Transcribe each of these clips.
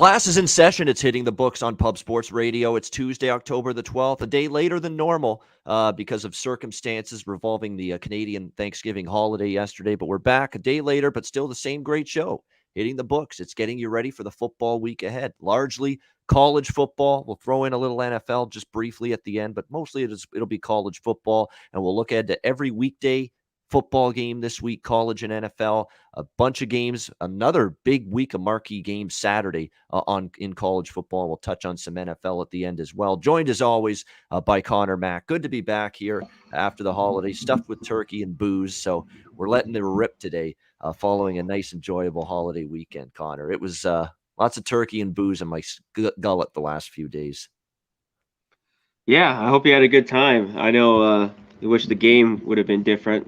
Class is in session. It's hitting the books on Pub Sports Radio. It's Tuesday, October the 12th, a day later than normal because of circumstances revolving the Canadian Thanksgiving holiday yesterday. But we're back a day later, but still the same great show hitting the books. It's getting you ready for the football week ahead. Largely college football. We'll throw in a little NFL just briefly at the end, but mostly it'll be college football. And we'll look ahead to every weekday football game this week, college and NFL, a bunch of games, another big week of marquee games Saturday in college football. We'll touch on some NFL at the end as well. Joined as always by Conor Mack. Good to be back here after the holidays, stuffed with turkey and booze. So we're letting it rip today following a nice, enjoyable holiday weekend, Conor. It was lots of turkey and booze in my gullet the last few days. Yeah, I hope you had a good time. I know I wish the game would have been different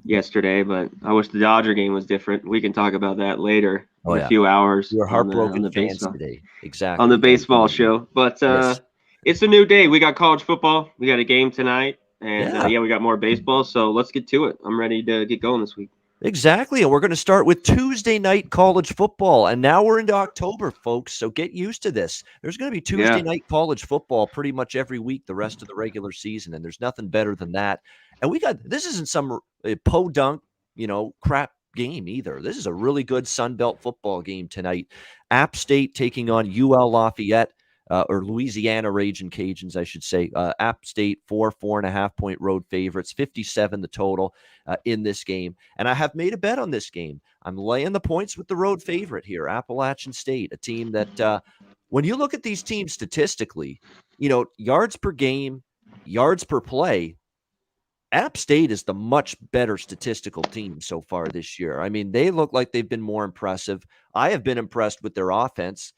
yesterday, but I wish the Dodger game was different. We can talk about that later in a few hours. You're heartbroken on fans today. Exactly. On the baseball show. But yes. It's a new day. We got college football. We got a game tonight. And we got more baseball. So let's get to it. I'm ready to get going this week. Exactly. And we're going to start with Tuesday night college football. And now we're into October, folks. So get used to this. There's going to be Tuesday night college football pretty much every week the rest of the regular season. And there's nothing better than that. And this isn't some podunk, crap game either. This is a really good Sun Belt football game tonight. App State taking on UL Lafayette. Or Louisiana Ragin' Cajuns, I should say. App State, 4.5 point road favorites, 57 the total in this game. And I have made a bet on this game. I'm laying the points with the road favorite here, Appalachian State, a team that when you look at these teams statistically, yards per game, yards per play, App State is the much better statistical team so far this year. I mean, they look like they've been more impressive. I have been impressed with their offense.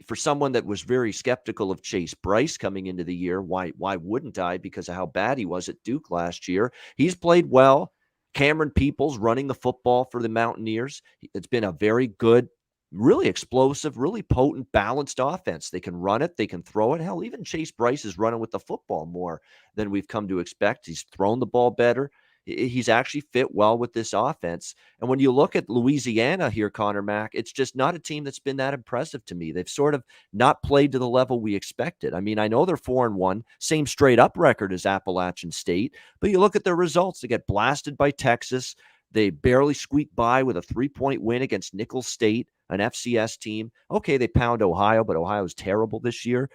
For someone that was very skeptical of Chase Bryce coming into the year, why wouldn't I? Because of how bad he was at Duke last year. He's played well. Cameron Peoples running the football for the Mountaineers. It's been a very good, really explosive, really potent, balanced offense. They can run it. They can throw it. Hell, even Chase Bryce is running with the football more than we've come to expect. He's thrown the ball better. He's actually fit well with this offense. And when you look at Louisiana here, Conor Mack, it's just not a team that's been that impressive to me. They've sort of not played to the level we expected. I mean, I know they're 4-1, same straight up record as Appalachian State, but you look at their results. They get blasted by Texas. They barely squeak by with a 3-point win against Nicholls State, an FCS team. Okay, they pound Ohio, but Ohio's terrible this year.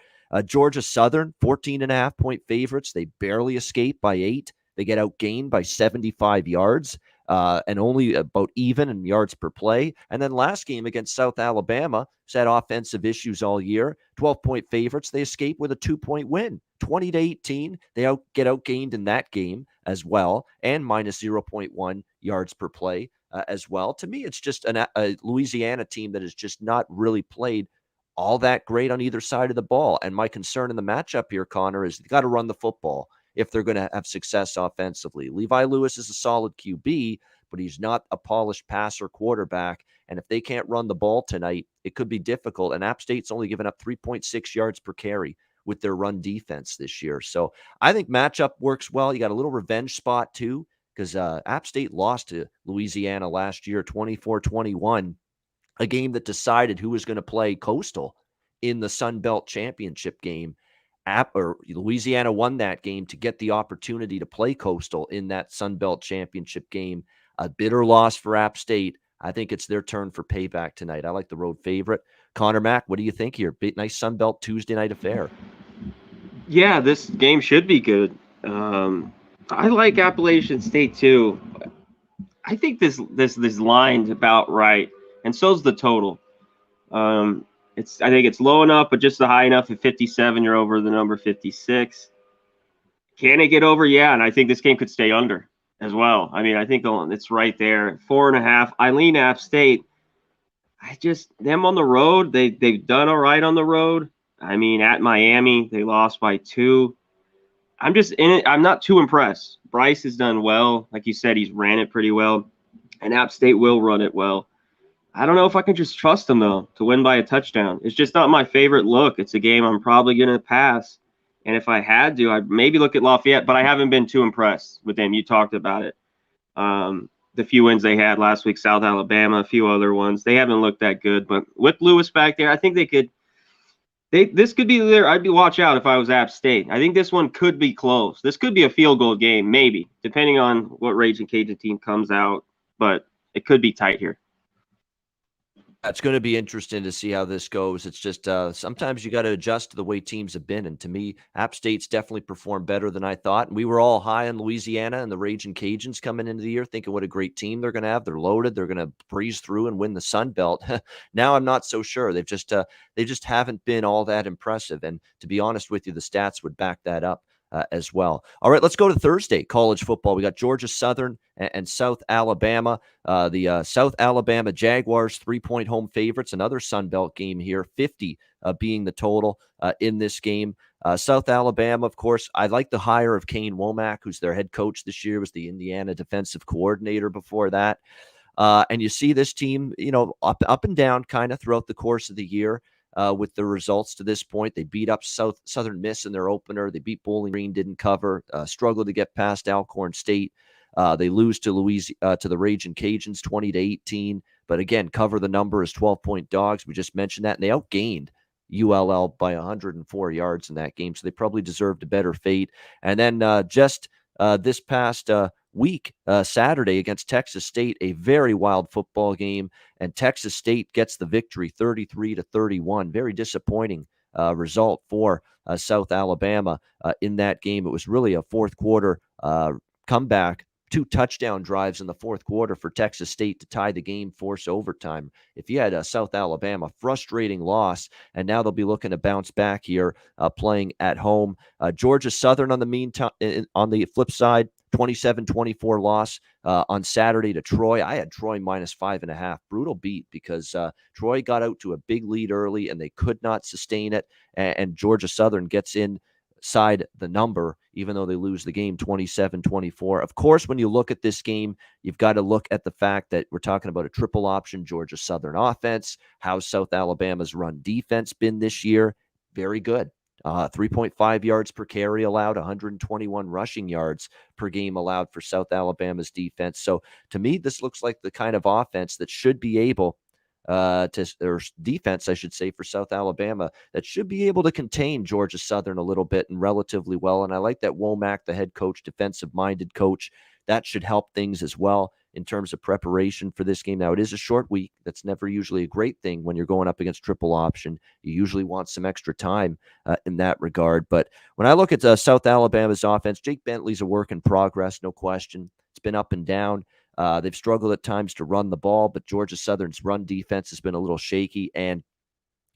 Georgia Southern, 14.5 point favorites. They barely escape by 8. They get outgained by 75 yards and only about even in yards per play. And then last game against South Alabama, who's had offensive issues all year, 12-point favorites. They escape with a 2-point win, 20-18. They get outgained in that game as well, and minus 0.1 yards per play as well. To me, it's just a Louisiana team that has just not really played all that great on either side of the ball. And my concern in the matchup here, Conor, is you got to run the football if they're going to have success offensively. Levi Lewis is a solid QB, but he's not a polished passer quarterback. And if they can't run the ball tonight, it could be difficult. And App State's only given up 3.6 yards per carry with their run defense this year. So I think matchup works well. You got a little revenge spot too, because App State lost to Louisiana last year, 24-21, a game that decided who was going to play Coastal in the Sun Belt Championship game. Louisiana won that game to get the opportunity to play Coastal in that Sun Belt Championship game. A bitter loss for App State. I think it's their turn for payback tonight. I like the road favorite. Conor Mack, what do you think here? Nice Sun Belt Tuesday night affair. Yeah, this game should be good. I like Appalachian State too. I think this line's about right, and so's the total. I think it's low enough, but just high enough. At 57, you're over the number 56. Can it get over? Yeah, and I think this game could stay under as well. I mean, I think it's right there. 4.5. I lean App State. Them on the road, they've done all right on the road. I mean, at Miami, they lost by 2. I'm just in it. I'm not too impressed. Bryce has done well. Like you said, he's ran it pretty well, and App State will run it well. I don't know if I can just trust them, though, to win by a touchdown. It's just not my favorite look. It's a game I'm probably going to pass. And if I had to, I'd maybe look at Lafayette, but I haven't been too impressed with them. You talked about it. the few wins they had last week, South Alabama, a few other ones. They haven't looked that good, but with Lewis back there, I think they could. This could be there. I'd be watch out if I was App State. I think this one could be close. This could be a field goal game, maybe, depending on what Raging Cajun team comes out. But it could be tight here. It's going to be interesting to see how this goes. It's just sometimes you got to adjust to the way teams have been. And to me, App State's definitely performed better than I thought. And we were all high on Louisiana and the Raging Cajuns coming into the year, thinking what a great team they're going to have. They're loaded. They're going to breeze through and win the Sun Belt. Now I'm not so sure. They just haven't been all that impressive. And to be honest with you, the stats would back that up. As well. All right, let's go to Thursday college football. We got Georgia Southern and South Alabama. The South Alabama Jaguars 3-point home favorites. Another Sun Belt game here, 50 being the total in this game. South Alabama, of course, I like the hire of Kane Womack, who's their head coach this year, was the Indiana defensive coordinator before that. And you see this team, up and down kind of throughout the course of the year. With the results to this point. They beat up Southern Miss in their opener. They beat Bowling Green, didn't cover, struggled to get past Alcorn State. They lose to the Raging Cajuns 20-18, but again, cover the number as 12-point dogs. We just mentioned that, and they outgained ULL by 104 yards in that game, so they probably deserved a better fate. And then just this past week, Saturday against Texas State, a very wild football game, and Texas State gets the victory 33-31. Very disappointing result for South Alabama in that game. It was really a fourth quarter comeback, 2 touchdown drives in the fourth quarter for Texas State to tie the game, force overtime. If you had South Alabama, frustrating loss, and now they'll be looking to bounce back here playing at home. Georgia Southern on the flip side, 27-24 loss on Saturday to Troy. I had Troy minus 5.5. Brutal beat because Troy got out to a big lead early and they could not sustain it. And Georgia Southern gets inside the number, even though they lose the game 27-24. Of course, when you look at this game, you've got to look at the fact that we're talking about a triple option Georgia Southern offense. How's South Alabama's run defense been this year? Very good. 3.5 yards per carry allowed, 121 rushing yards per game allowed for South Alabama's defense. So to me, this looks like the kind of offense that should be able or defense, I should say, for South Alabama that should be able to contain Georgia Southern a little bit and relatively well. And I like that Womack, the head coach, defensive-minded coach, that should help things as well in terms of preparation for this game. Now, it is a short week. That's never usually a great thing when you're going up against triple option. You usually want some extra time in that regard. But when I look at South Alabama's offense, Jake Bentley's a work in progress, no question. It's been up and down. They've struggled at times to run the ball, but Georgia Southern's run defense has been a little shaky. And,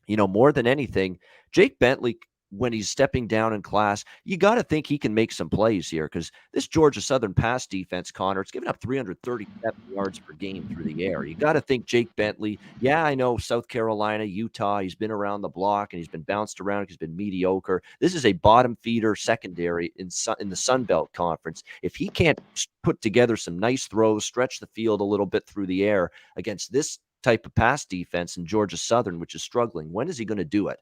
more than anything, Jake Bentley, when he's stepping down in class, you got to think he can make some plays here because this Georgia Southern pass defense, Conor, it's given up 337 yards per game through the air. You got to think Jake Bentley, I know South Carolina, Utah, he's been around the block and he's been bounced around. He's been mediocre. This is a bottom feeder secondary in the Sun Belt Conference. If he can't put together some nice throws, stretch the field a little bit through the air against this type of pass defense in Georgia Southern, which is struggling, when is he going to do it?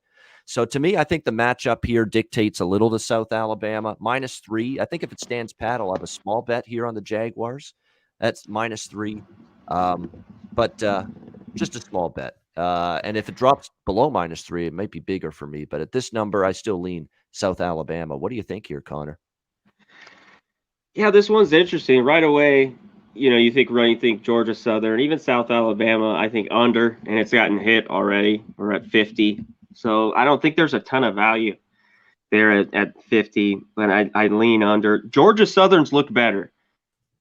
So to me, I think the matchup here dictates a little to South Alabama. -3. I think if it stands pat, I'll have a small bet here on the Jaguars. That's -3. But just a small bet. And if it drops below -3, it might be bigger for me. But at this number, I still lean South Alabama. What do you think here, Conor? Yeah, this one's interesting. Right away, you think Georgia Southern, even South Alabama, I think under, and it's gotten hit already. We're at 50. So I don't think there's a ton of value there at 50, but I lean under. Georgia Southern's looked better.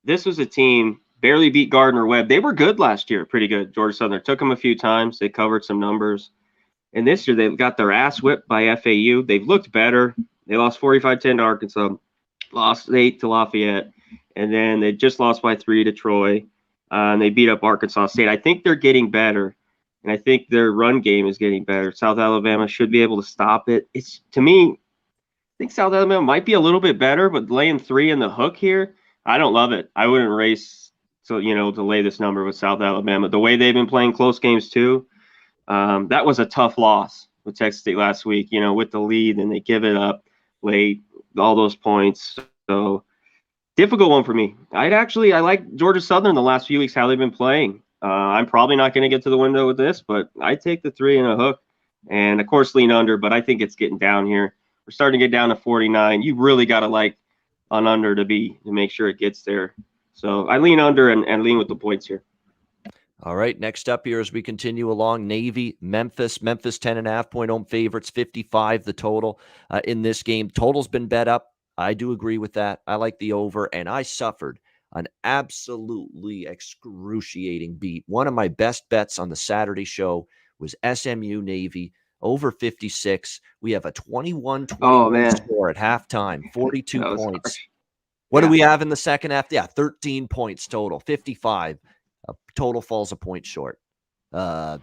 This was a team, barely beat Gardner-Webb. They were good last year, pretty good. Georgia Southern took them a few times. They covered some numbers. And this year they've got their ass whipped by FAU. They've looked better. They lost 45-10 to Arkansas, lost 8 to Lafayette, and then they just lost by 3 to Troy. And they beat up Arkansas State. I think they're getting better. And I think their run game is getting better. South Alabama should be able to stop it. To me, I think South Alabama might be a little bit better, but laying 3 in the hook here, I don't love it. I wouldn't race to lay this number with South Alabama. The way they've been playing close games too, that was a tough loss with Texas State last week, with the lead, and they give it up late, all those points. So Difficult one for me. I like Georgia Southern the last few weeks, how they've been playing. I'm probably not going to get to the window with this, but I take the 3 and a hook, and of course lean under. But I think it's getting down here. We're starting to get down to 49. You really got to like an under to make sure it gets there. So I lean under and lean with the points here. All right, next up here as we continue along, Navy, Memphis 10.5-point home favorites, 55 the total in this game. Total's been bet up. I do agree with that. I like the over, and I suffered an absolutely excruciating beat. One of my best bets on the Saturday show was SMU Navy over 56. We have a 21-21 score at halftime, 42 points. Harsh. What do we have in the second half? Yeah, 13 points total, 55. Total falls a point short.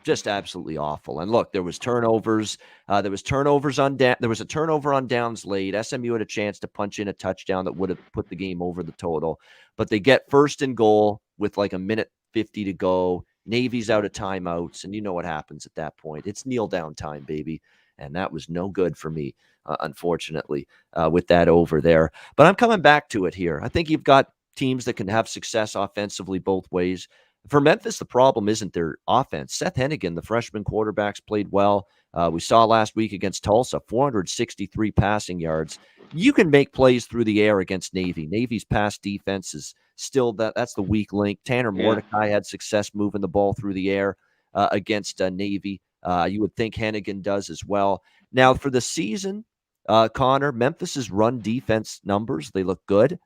Just absolutely awful. And look, there was turnovers. There was a turnover on downs late. SMU had a chance to punch in a touchdown that would have put the game over the total. But they get first and goal with like a minute 50 to go. Navy's out of timeouts, and you know what happens at that point. It's kneel down time, baby. And that was no good for me, unfortunately, with that over there. But I'm coming back to it here. I think you've got teams that can have success offensively both ways. For Memphis, the problem isn't their offense. Seth Hennigan, the freshman quarterback's played well. We saw last week against Tulsa, 463 passing yards. You can make plays through the air against Navy. Navy's pass defense is still that's the weak link. Tanner Mordecai had success moving the ball through the air against Navy. You would think Hennigan does as well. Now, for the season, Conor, Memphis's run defense numbers, they look good.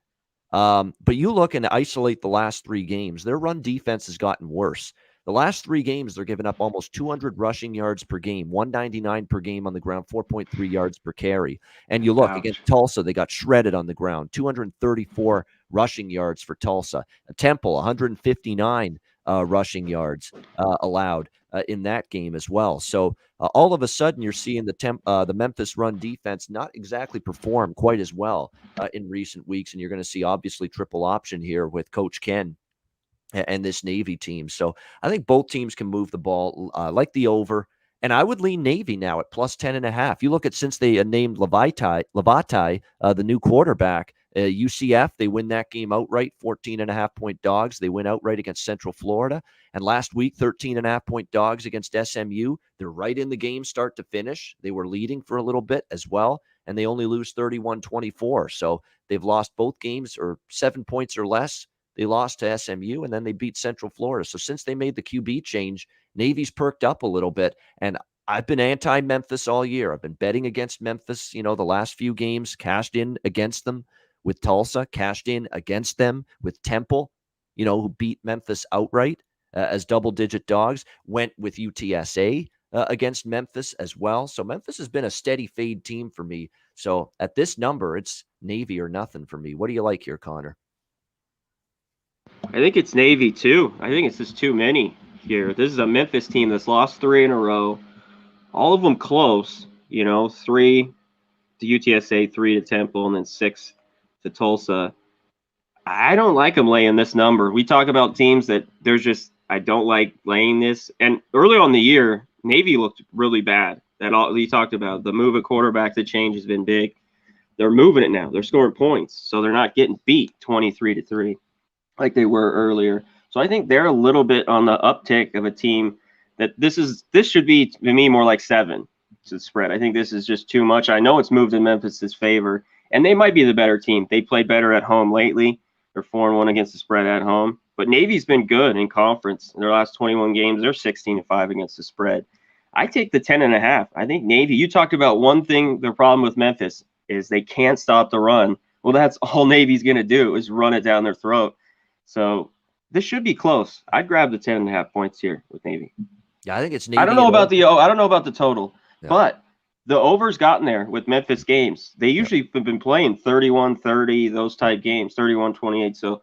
But you look and isolate the last 3 games, their run defense has gotten worse. The last 3 games, they're giving up almost 200 rushing yards per game, 199 per game on the ground, 4.3 yards per carry. And you look against Tulsa, they got shredded on the ground, 234 rushing yards for Tulsa. Temple, 159 rushing yards allowed in that game as well. So all of a sudden, you're seeing the Memphis run defense not exactly perform quite as well in recent weeks, and you're going to see obviously triple option here with Coach Ken and this Navy team. So I think both teams can move the ball. Like the over, and I would lean Navy now at plus 10.5. You look at since they named Lavatai, the new quarterback. UCF, they win that game outright, 14.5-point dogs. They win outright against Central Florida. And last week, 13.5-point dogs against SMU. They're right in the game start to finish. They were leading for a little bit as well, and they only lose 31-24. So they've lost both games or 7 points or less. They lost to SMU, and then they beat Central Florida. So since they made the QB change, Navy's perked up a little bit. And I've been anti-Memphis all year. I've been betting against Memphis, the last few games, cashed in against them with Tulsa, cashed in against them with Temple, who beat Memphis outright as double-digit dogs, went with UTSA against Memphis as well. So Memphis has been a steady fade team for me. So at this number, it's Navy or nothing for me. What do you like here, Conor? I think it's Navy, too. I think it's just too many here. This is a Memphis team that's lost 3 in a row. All of them close, 3 to UTSA, 3 to Temple, and then 6 to Tulsa. I don't like them laying this number. We talk about teams that I don't like laying this. And early on the year, Navy looked really bad. That all you talked about, the move of quarterback, the change has been big. They're moving it now. They're scoring points, so they're not getting beat 23-3 like they were earlier. So I think they're a little bit on the uptick of a team that this should be to me more like 7 to spread. I think this is just too much. I know it's moved in Memphis's favor, and they might be the better team. They play better at home lately. They're 4-1 against the spread at home. But Navy's been good in conference. In their last 21 games, they're 16-5 against the spread. I take the 10.5. I think Navy, you talked about one thing, the problem with Memphis is they can't stop the run. Well, that's all Navy's going to do is run it down their throat. So this should be close. I'd grab the 10.5 points here with Navy. Yeah, I think it's Navy. I don't know about the total, but the over's gotten there with Memphis games. They usually have been playing 31-30, those type games, 31-28. So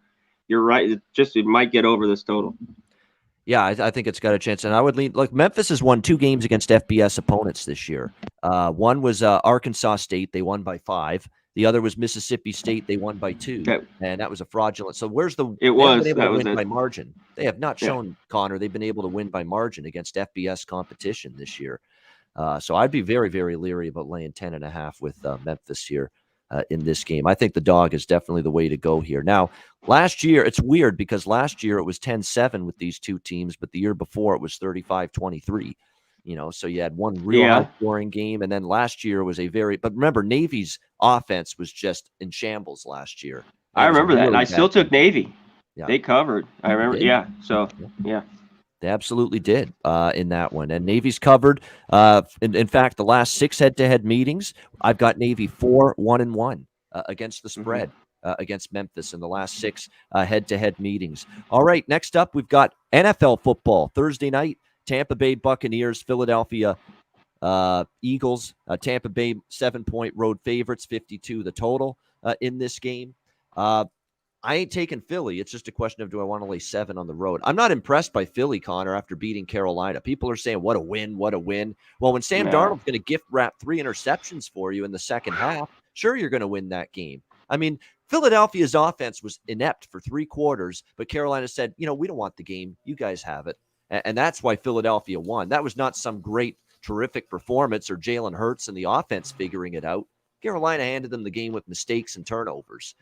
you're right. It might get over this total. Yeah, I think it's got a chance. And I would lean. Look, Memphis has won 2 games against FBS opponents this year. One was Arkansas State. They won by 5. The other was Mississippi State. They won by 2. Okay. And that was a fraudulent. So where's the – It was. They have been able to win by margin. They have not shown, Conor, they've been able to win by margin against FBS competition this year. So I'd be very, very leery about laying 10.5 with Memphis here. in this game. I think the dog is definitely the way to go here. Now, last year, it's weird because last year it was 10-7 with these two teams, but the year before it was 35-23. So you had one real high-scoring game, and then last year was but remember, Navy's offense was just in shambles last year. I remember that, and I still took Navy. Yeah. They covered. I remember. Yeah. So, yeah. They absolutely did in that one. And Navy's covered. In fact, the last 6 head-to-head meetings, I've got Navy 4-1-1 against the spread against Memphis in the last 6 head-to-head meetings. All right, next up, we've got NFL football. Thursday night, Tampa Bay Buccaneers, Philadelphia Eagles. Tampa Bay 7-point road favorites, 52 the total in this game. I ain't taking Philly. It's just a question of, do I want to lay 7 on the road? I'm not impressed by Philly, Connor, after beating Carolina. People are saying, what a win, what a win. Well, when Sam Darnold's going to gift wrap 3 interceptions for you in the second half, sure, you're going to win that game. I mean, Philadelphia's offense was inept for 3 quarters, but Carolina said, we don't want the game. You guys have it. And that's why Philadelphia won. That was not some great, terrific performance or Jalen Hurts and the offense figuring it out. Carolina handed them the game with mistakes and turnovers.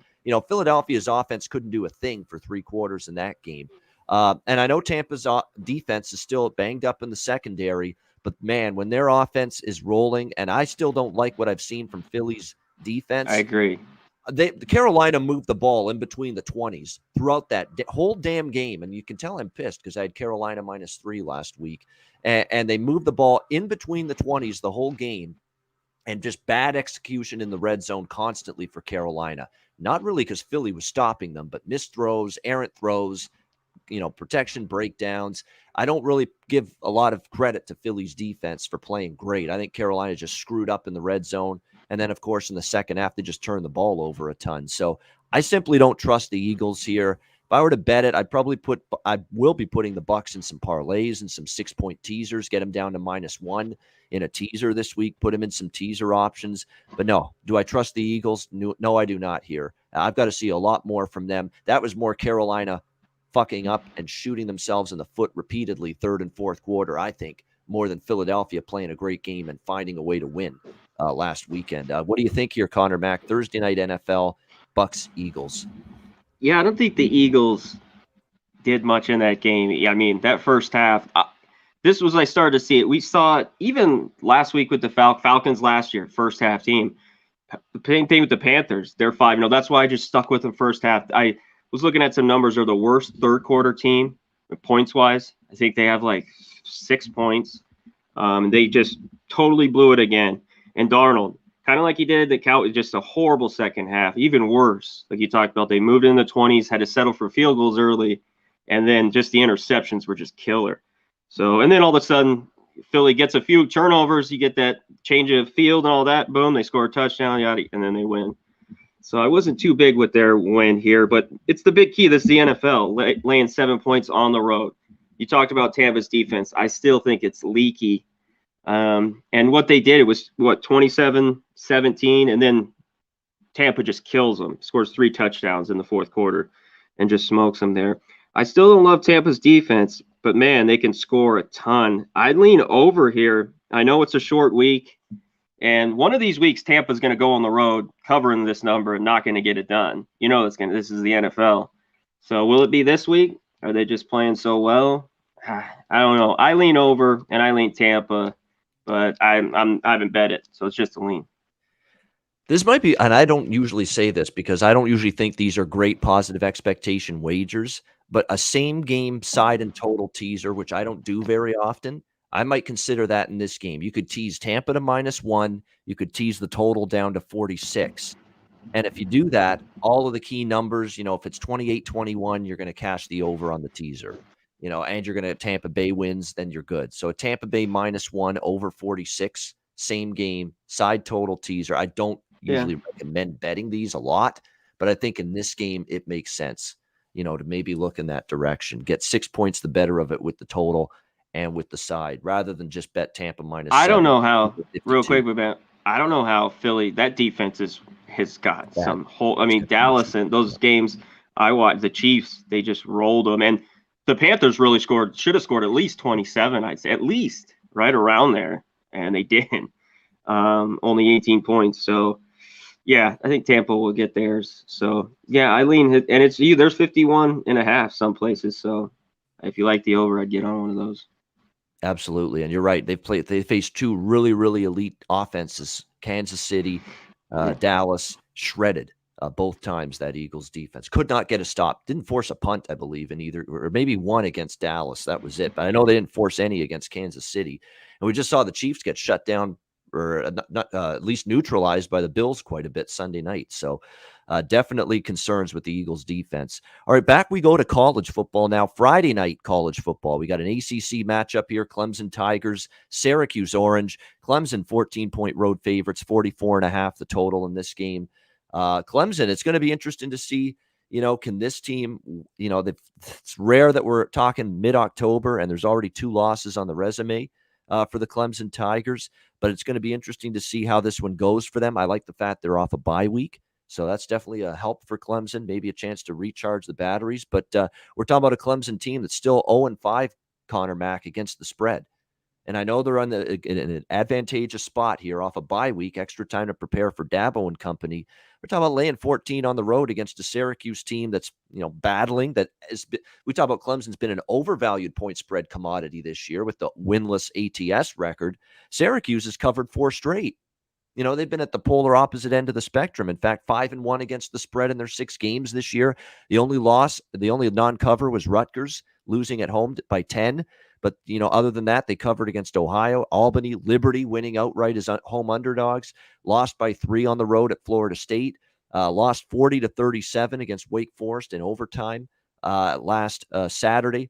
Philadelphia's offense couldn't do a thing for 3 quarters in that game. And I know Tampa's defense is still banged up in the secondary, but man, when their offense is rolling, and I still don't like what I've seen from Philly's defense. I agree. Carolina moved the ball in between the 20s throughout that whole damn game. And you can tell I'm pissed because I had Carolina -3 last week. And they moved the ball in between the 20s the whole game. And just bad execution in the red zone constantly for Carolina. Not really because Philly was stopping them, but missed throws, errant throws, protection breakdowns. I don't really give a lot of credit to Philly's defense for playing great. I think Carolina just screwed up in the red zone. And then, of course, in the second half, they just turned the ball over a ton. So I simply don't trust the Eagles here. If I were to bet it, I will be putting the Bucs in some parlays and some 6-point teasers, get them down to -1 in a teaser this week, put them in some teaser options. But no, do I trust the Eagles? No, I do not here. I've got to see a lot more from them. That was more Carolina fucking up and shooting themselves in the foot repeatedly, 3rd and 4th quarter, I think, more than Philadelphia playing a great game and finding a way to win last weekend. What do you think here, Connor Mack? Thursday night NFL, Bucs, Eagles. Yeah, I don't think the Eagles did much in that game. I mean, that first half, this was, I started to see it. We saw it even last week with the Falcons last year, first half team. The same thing with the Panthers. They're 5-0. That's why I just stuck with them first half. I was looking at some numbers. They're the worst third quarter team points-wise. I think they have like 6 points. They just totally blew it again. And Darnold, kind of like he did the Cowboys, just a horrible second half, even worse. Like you talked about, they moved in the 20s, had to settle for field goals early, and then just the interceptions were just killer. So, and then all of a sudden, Philly gets a few turnovers, you get that change of field and all that, boom, they score a touchdown, and then they win. So I wasn't too big with their win here, but it's the big key. This is the NFL, laying 7 points on the road. You talked about Tampa's defense. I still think it's leaky. And what they did, it was, 27-17, and then Tampa just kills them, scores 3 touchdowns in the 4th quarter and just smokes them there. I still don't love Tampa's defense, but, man, they can score a ton. I'd lean over here. I know it's a short week, and one of these weeks Tampa's going to go on the road covering this number and not going to get it done. This is the NFL. So will it be this week? Are they just playing so well? I don't know. I lean over, and I lean Tampa. But I haven't bet it, so it's just a lean. This might be, and I don't usually say this because I don't usually think these are great positive expectation wagers, but a same game side and total teaser, which I don't do very often, I might consider that in this game. You could tease Tampa to -1. You could tease the total down to 46. And if you do that, all of the key numbers, if it's 28-21, you're going to cash the over on the teaser. And you're going to Tampa Bay wins, then you're good. So a Tampa Bay -1 over 46, same game, side total teaser. I don't usually recommend betting these a lot, but I think in this game it makes sense, to maybe look in that direction. Get 6 points the better of it with the total and with the side, rather than just bet Tampa -7. I don't know how, real quick with that, I don't know how Philly, that defense has got some whole, Dallas and those games I watched, the Chiefs, they just rolled them. And the Panthers really should have scored at least 27, I'd say, at least right around there, and they didn't. Only 18 points. So, Yeah, I think Tampa will get theirs. So yeah, I lean, and there's 51.5 some places. So if you like the over, I'd get on one of those. Absolutely, and you're right. They faced two really, really elite offenses. Kansas City, Dallas, shredded both times. That Eagles defense could not get a stop. Didn't force a punt, I believe, in either, or maybe one against Dallas. That was it. But I know they didn't force any against Kansas City. And we just saw the Chiefs get shut down, or at least neutralized by the Bills quite a bit Sunday night. So definitely concerns with the Eagles defense. All right, back we go to college football now. Friday night college football. We got an ACC matchup here. Clemson Tigers, Syracuse Orange. Clemson 14-point road favorites, 44.5 the total in this game. Clemson, it's going to be interesting to see, can this team, it's rare that we're talking mid-October and there's already 2 losses on the resume for the Clemson Tigers, but it's going to be interesting to see how this one goes for them. I like the fact they're off a bye week. So that's definitely a help for Clemson, maybe a chance to recharge the batteries. But we're talking about a Clemson team that's still 0-5, Conor Mack, against the spread. And I know they're in an advantageous spot here off a bye week, extra time to prepare for Dabo and company. We're talking about laying 14 on the road against a Syracuse team that's, battling. We talk about Clemson's been an overvalued point spread commodity this year with the winless ATS record. Syracuse has covered 4 straight. They've been at the polar opposite end of the spectrum. In fact, 5-1 against the spread in their 6 games this year. The only non-cover was Rutgers, losing at home by 10. But, other than that, they covered against Ohio, Albany, Liberty, winning outright as home underdogs, lost by 3 on the road at Florida State, lost 40-37 against Wake Forest in overtime last Saturday.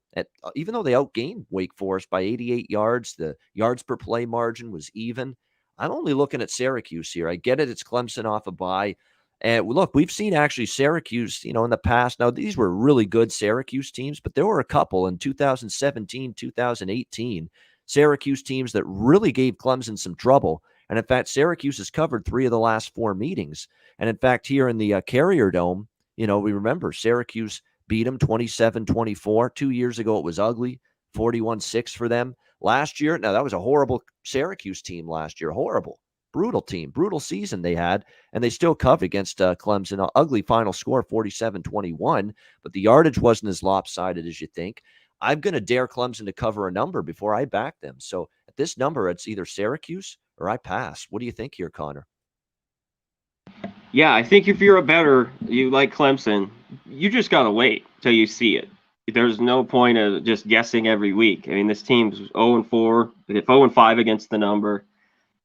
Even though they outgained Wake Forest by 88 yards, the yards per play margin was even. I'm only looking at Syracuse here. I get it. It's Clemson off a bye. And look, we've seen actually Syracuse, in the past. Now, these were really good Syracuse teams, but there were a couple in 2017, 2018, Syracuse teams that really gave Clemson some trouble. And in fact, Syracuse has covered 3 of the last 4 meetings. And in fact, here in the Carrier Dome, we remember Syracuse beat them 27-24. 2 years ago, it was ugly, 41-6 for them. Last year, now that was a horrible Syracuse team last year. Horrible, brutal team, brutal season they had, and they still covered against Clemson. An ugly final score, 47-21, but the yardage wasn't as lopsided as you think. I'm going to dare Clemson to cover a number before I back them. So at this number, it's either Syracuse or I pass. What do you think here, Conor? Yeah, I think if you're a bettor, you like Clemson, you just got to wait till you see it. There's no point of just guessing every week. I mean, this team's 0-4, 0-5 against the number.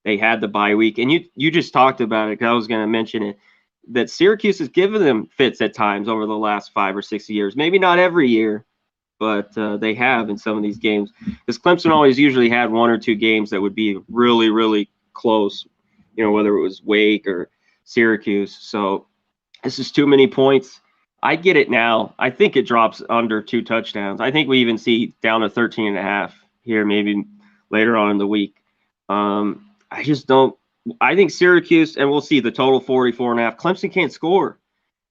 They had the bye week. And you just talked about it, because I was going to mention it, that Syracuse has given them fits at times over the last 5 or 6 years. Maybe not every year, but they have in some of these games. Because Clemson always usually had 1 or 2 games that would be really, really close, whether it was Wake or Syracuse. So this is too many points. I get it now. I think it drops under 2 touchdowns. I think we even see down to 13.5 here, maybe later on in the week. I just don't. I think Syracuse, and we'll see the total 44.5. Clemson can't score,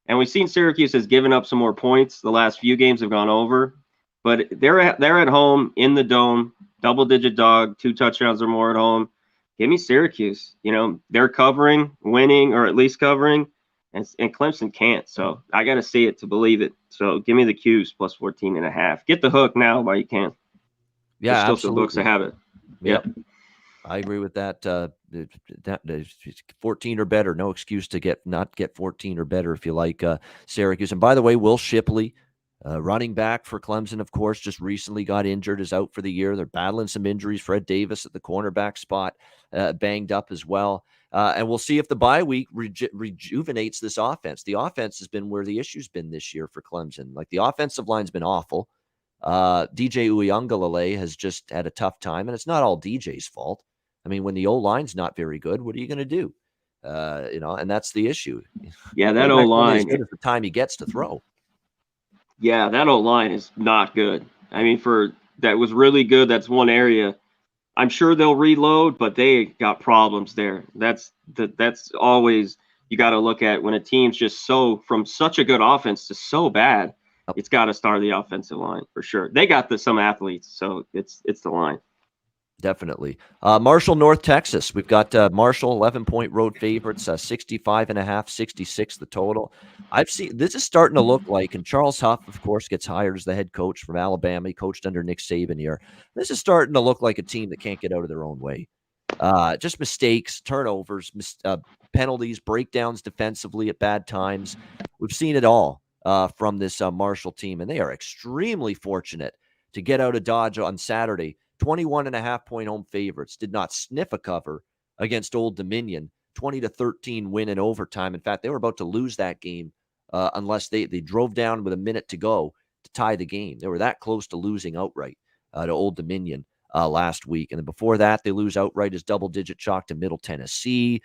and we've seen Syracuse has given up some more points. The last few games have gone over, but they're at home in the dome, double-digit dog, 2 touchdowns or more at home. Give me Syracuse. They're covering, winning, or at least covering. And Clemson can't, so I got to see it to believe it. So give me the Qs plus 14.5. Get the hook now while you can. Yeah, there's still absolutely. some books that have it. Yep. I agree with that. 14 or better, no excuse to not get 14 or better if you like Syracuse. And by the way, Will Shipley, running back for Clemson, of course, just recently got injured, is out for the year. They're battling some injuries. Fred Davis at the cornerback spot, banged up as well. And we'll see if the bye week rejuvenates this offense. The offense has been where the issue's been this year for Clemson. Like, the offensive line's been awful. DJ Uiagalelei has just had a tough time, and it's not all DJ's fault. I mean, when the O-line's not very good, what are you going to do? And that's the issue. Yeah, that O-line. As good as the time he gets to throw. Yeah, that O-line is not good. I mean, that was really good. That's one area. I'm sure they'll reload, but they got problems there. That's always, you got to look at when a team's just from such a good offense to so bad. It's got to start the offensive line for sure. They got some athletes, so it's the line. Definitely. Marshall, North Texas. We've got Marshall, 11-point road favorites, 65.5, 66 the total. I've seen this is starting to look like, and Charles Huff, of course, gets hired as the head coach from Alabama. He coached under Nick Saban here. This is starting to look like a team that can't get out of their own way. Just mistakes, turnovers, penalties, breakdowns defensively at bad times. We've seen it all from this Marshall team, and they are extremely fortunate to get out of Dodge on Saturday. 21.5-point home favorites, did not sniff a cover against Old Dominion. 20-13 win in overtime. In fact, they were about to lose that game unless they drove down with a minute to go to tie the game. They were that close to losing outright to Old Dominion last week. And then before that, they lose outright as double-digit chalk to Middle Tennessee.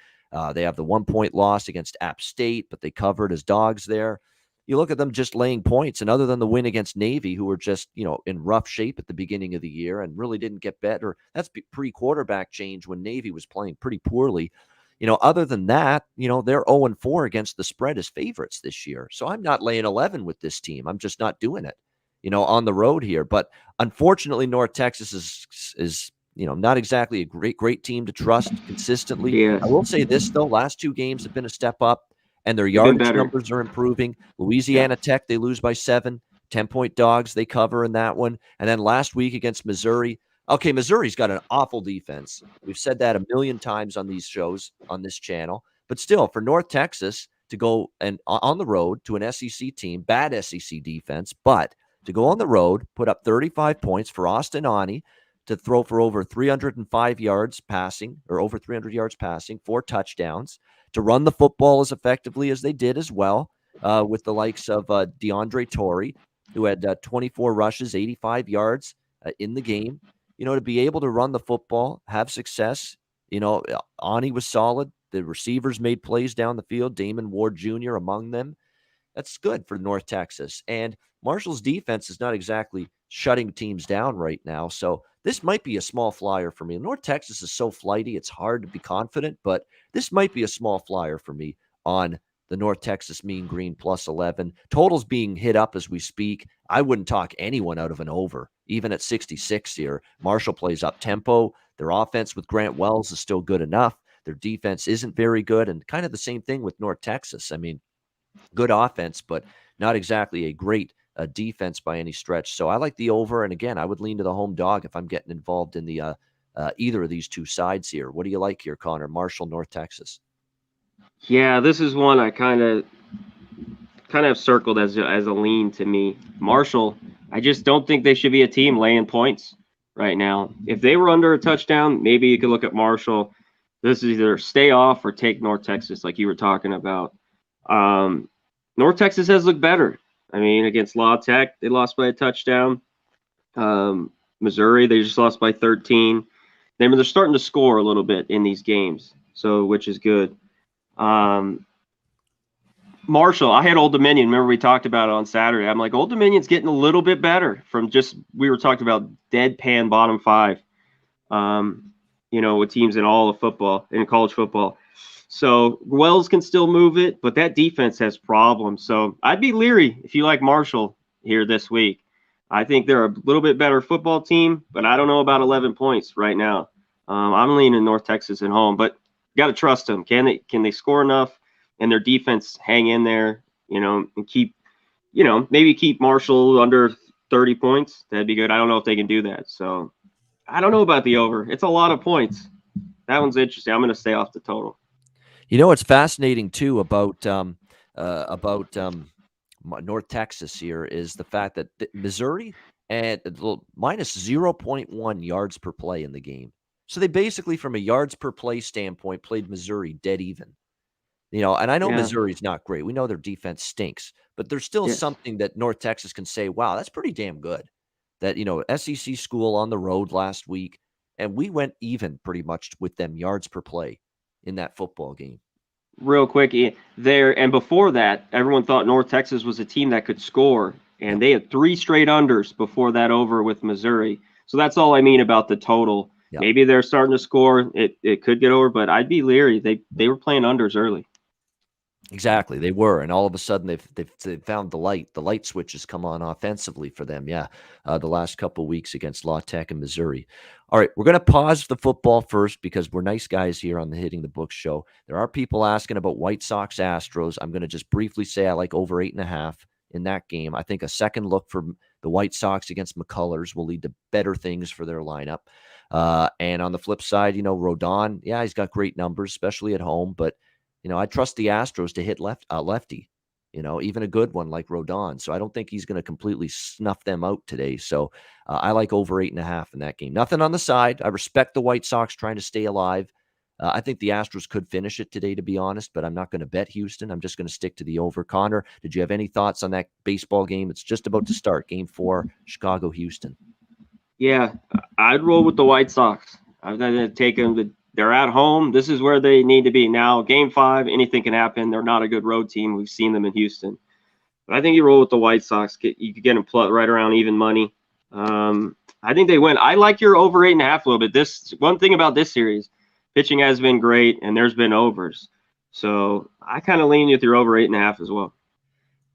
They have the 1-point loss against App State, but they covered as dogs there. You look at them just laying points, and other than the win against Navy, who were just, in rough shape at the beginning of the year and really didn't get better. That's pre-quarterback change when Navy was playing pretty poorly. Other than that, they're 0-4 against the spread as favorites this year. So I'm not laying 11 with this team. I'm just not doing it, on the road here. But unfortunately, North Texas is not exactly a great team to trust consistently. Yes. I will say this, though. Last two games have been a step up. And their yardage numbers are improving. Louisiana Tech, they lose by 7. 10-point dogs, they cover in that one. And then last week against Missouri. Okay, Missouri's got an awful defense. We've said that a million times on these shows, on this channel. But still, for North Texas to go and on the road to an SEC team, bad SEC defense, but to go on the road, put up 35 points for Austin Ani, to throw for over 305 yards passing, or over 300 yards passing, 4 touchdowns, to run the football as effectively as they did as well, with the likes of DeAndre Torrey, who had 24 rushes, 85 yards in the game. To be able to run the football, have success. Ani was solid. The receivers made plays down the field, Damon Ward Jr. among them. That's good for North Texas. And Marshall's defense is not exactly shutting teams down right now. So this might be a small flyer for me. North Texas is so flighty, it's hard to be confident, but this might be a small flyer for me on the North Texas Mean Green plus 11. Total's being hit up as we speak. I wouldn't talk anyone out of an over, even at 66 here. Marshall plays up tempo. Their offense with Grant Wells is still good enough. Their defense isn't very good, and kind of the same thing with North Texas. I mean, good offense, but not exactly a great defense by any stretch. So I like the over, and again, I would lean to the home dog if I'm getting involved in the either of these two sides here. What do you like here, Conor? Marshall, North Texas. Yeah, this is one I kind of have circled as a lean to me. Marshall, I just don't think they should be a team laying points right now. If they were under a touchdown, maybe you could look at Marshall. This is either stay off or take North Texas, like you were talking about. North Texas has looked better. I mean, against La Tech, they lost by a touchdown. Missouri, they just lost by 13. They're starting to score a little bit in these games, so which is good. Marshall, I had Old Dominion. Remember we talked about it on Saturday. I'm like, Old Dominion's getting a little bit better from we were talking about deadpan bottom 5, with teams in all of football, in college football. So Wells can still move it, but that defense has problems. So I'd be leery if you like Marshall here this week. I think they're a little bit better football team, but I don't know about 11 points right now. I'm leaning North Texas at home, but got to trust them. Can they score enough and their defense hang in there, and keep, maybe keep Marshall under 30 points? That'd be good. I don't know if they can do that. So I don't know about the over. It's a lot of points. That one's interesting. I'm going to stay off the total. What's fascinating too about North Texas here is the fact that Missouri at minus 0.1 yards per play in the game. So they basically, from a yards per play standpoint, played Missouri dead even. And I know Missouri's not great. We know their defense stinks, but there's still something that North Texas can say, wow, that's pretty damn good. That, SEC school on the road last week, and we went even pretty much with them yards per play in that football game. Real quick there, and before that, everyone thought North Texas was a team that could score, and they had 3 straight unders before that over with Missouri. So that's all I mean about the total. Yep. Maybe they're starting to score. It could get over, but I'd be leery. They were playing unders early. Exactly, they were, and all of a sudden they've found the light. The light switch has come on offensively for them. Yeah, the last couple of weeks against La Tech and Missouri. All right, we're going to pause the football first because we're nice guys here on the Hitting the Books show. There are people asking about White Sox Astros. I'm going to just briefly say I like over 8.5 in that game. I think a second look for the White Sox against McCullers will lead to better things for their lineup. And on the flip side, Rodon, yeah, he's got great numbers, especially at home, but I trust the Astros to hit lefty, even a good one like Rodon. So I don't think he's going to completely snuff them out today. So I like over 8.5 in that game. Nothing on the side. I respect the White Sox trying to stay alive. I think the Astros could finish it today, to be honest, but I'm not going to bet Houston. I'm just going to stick to the over. Connor, did you have any thoughts on that baseball game? It's just about to start. Game 4, Chicago-Houston. Yeah, I'd roll with the White Sox. I'm going to take them. They're at home. This is where they need to be. Now, game 5, anything can happen. They're not a good road team. We've seen them in Houston. But I think you roll with the White Sox. You could get them right around even money. I think they win. I like your over 8.5 a little bit. This one thing about this series, pitching has been great, and there's been overs. So I kind of lean with your over 8.5 as well.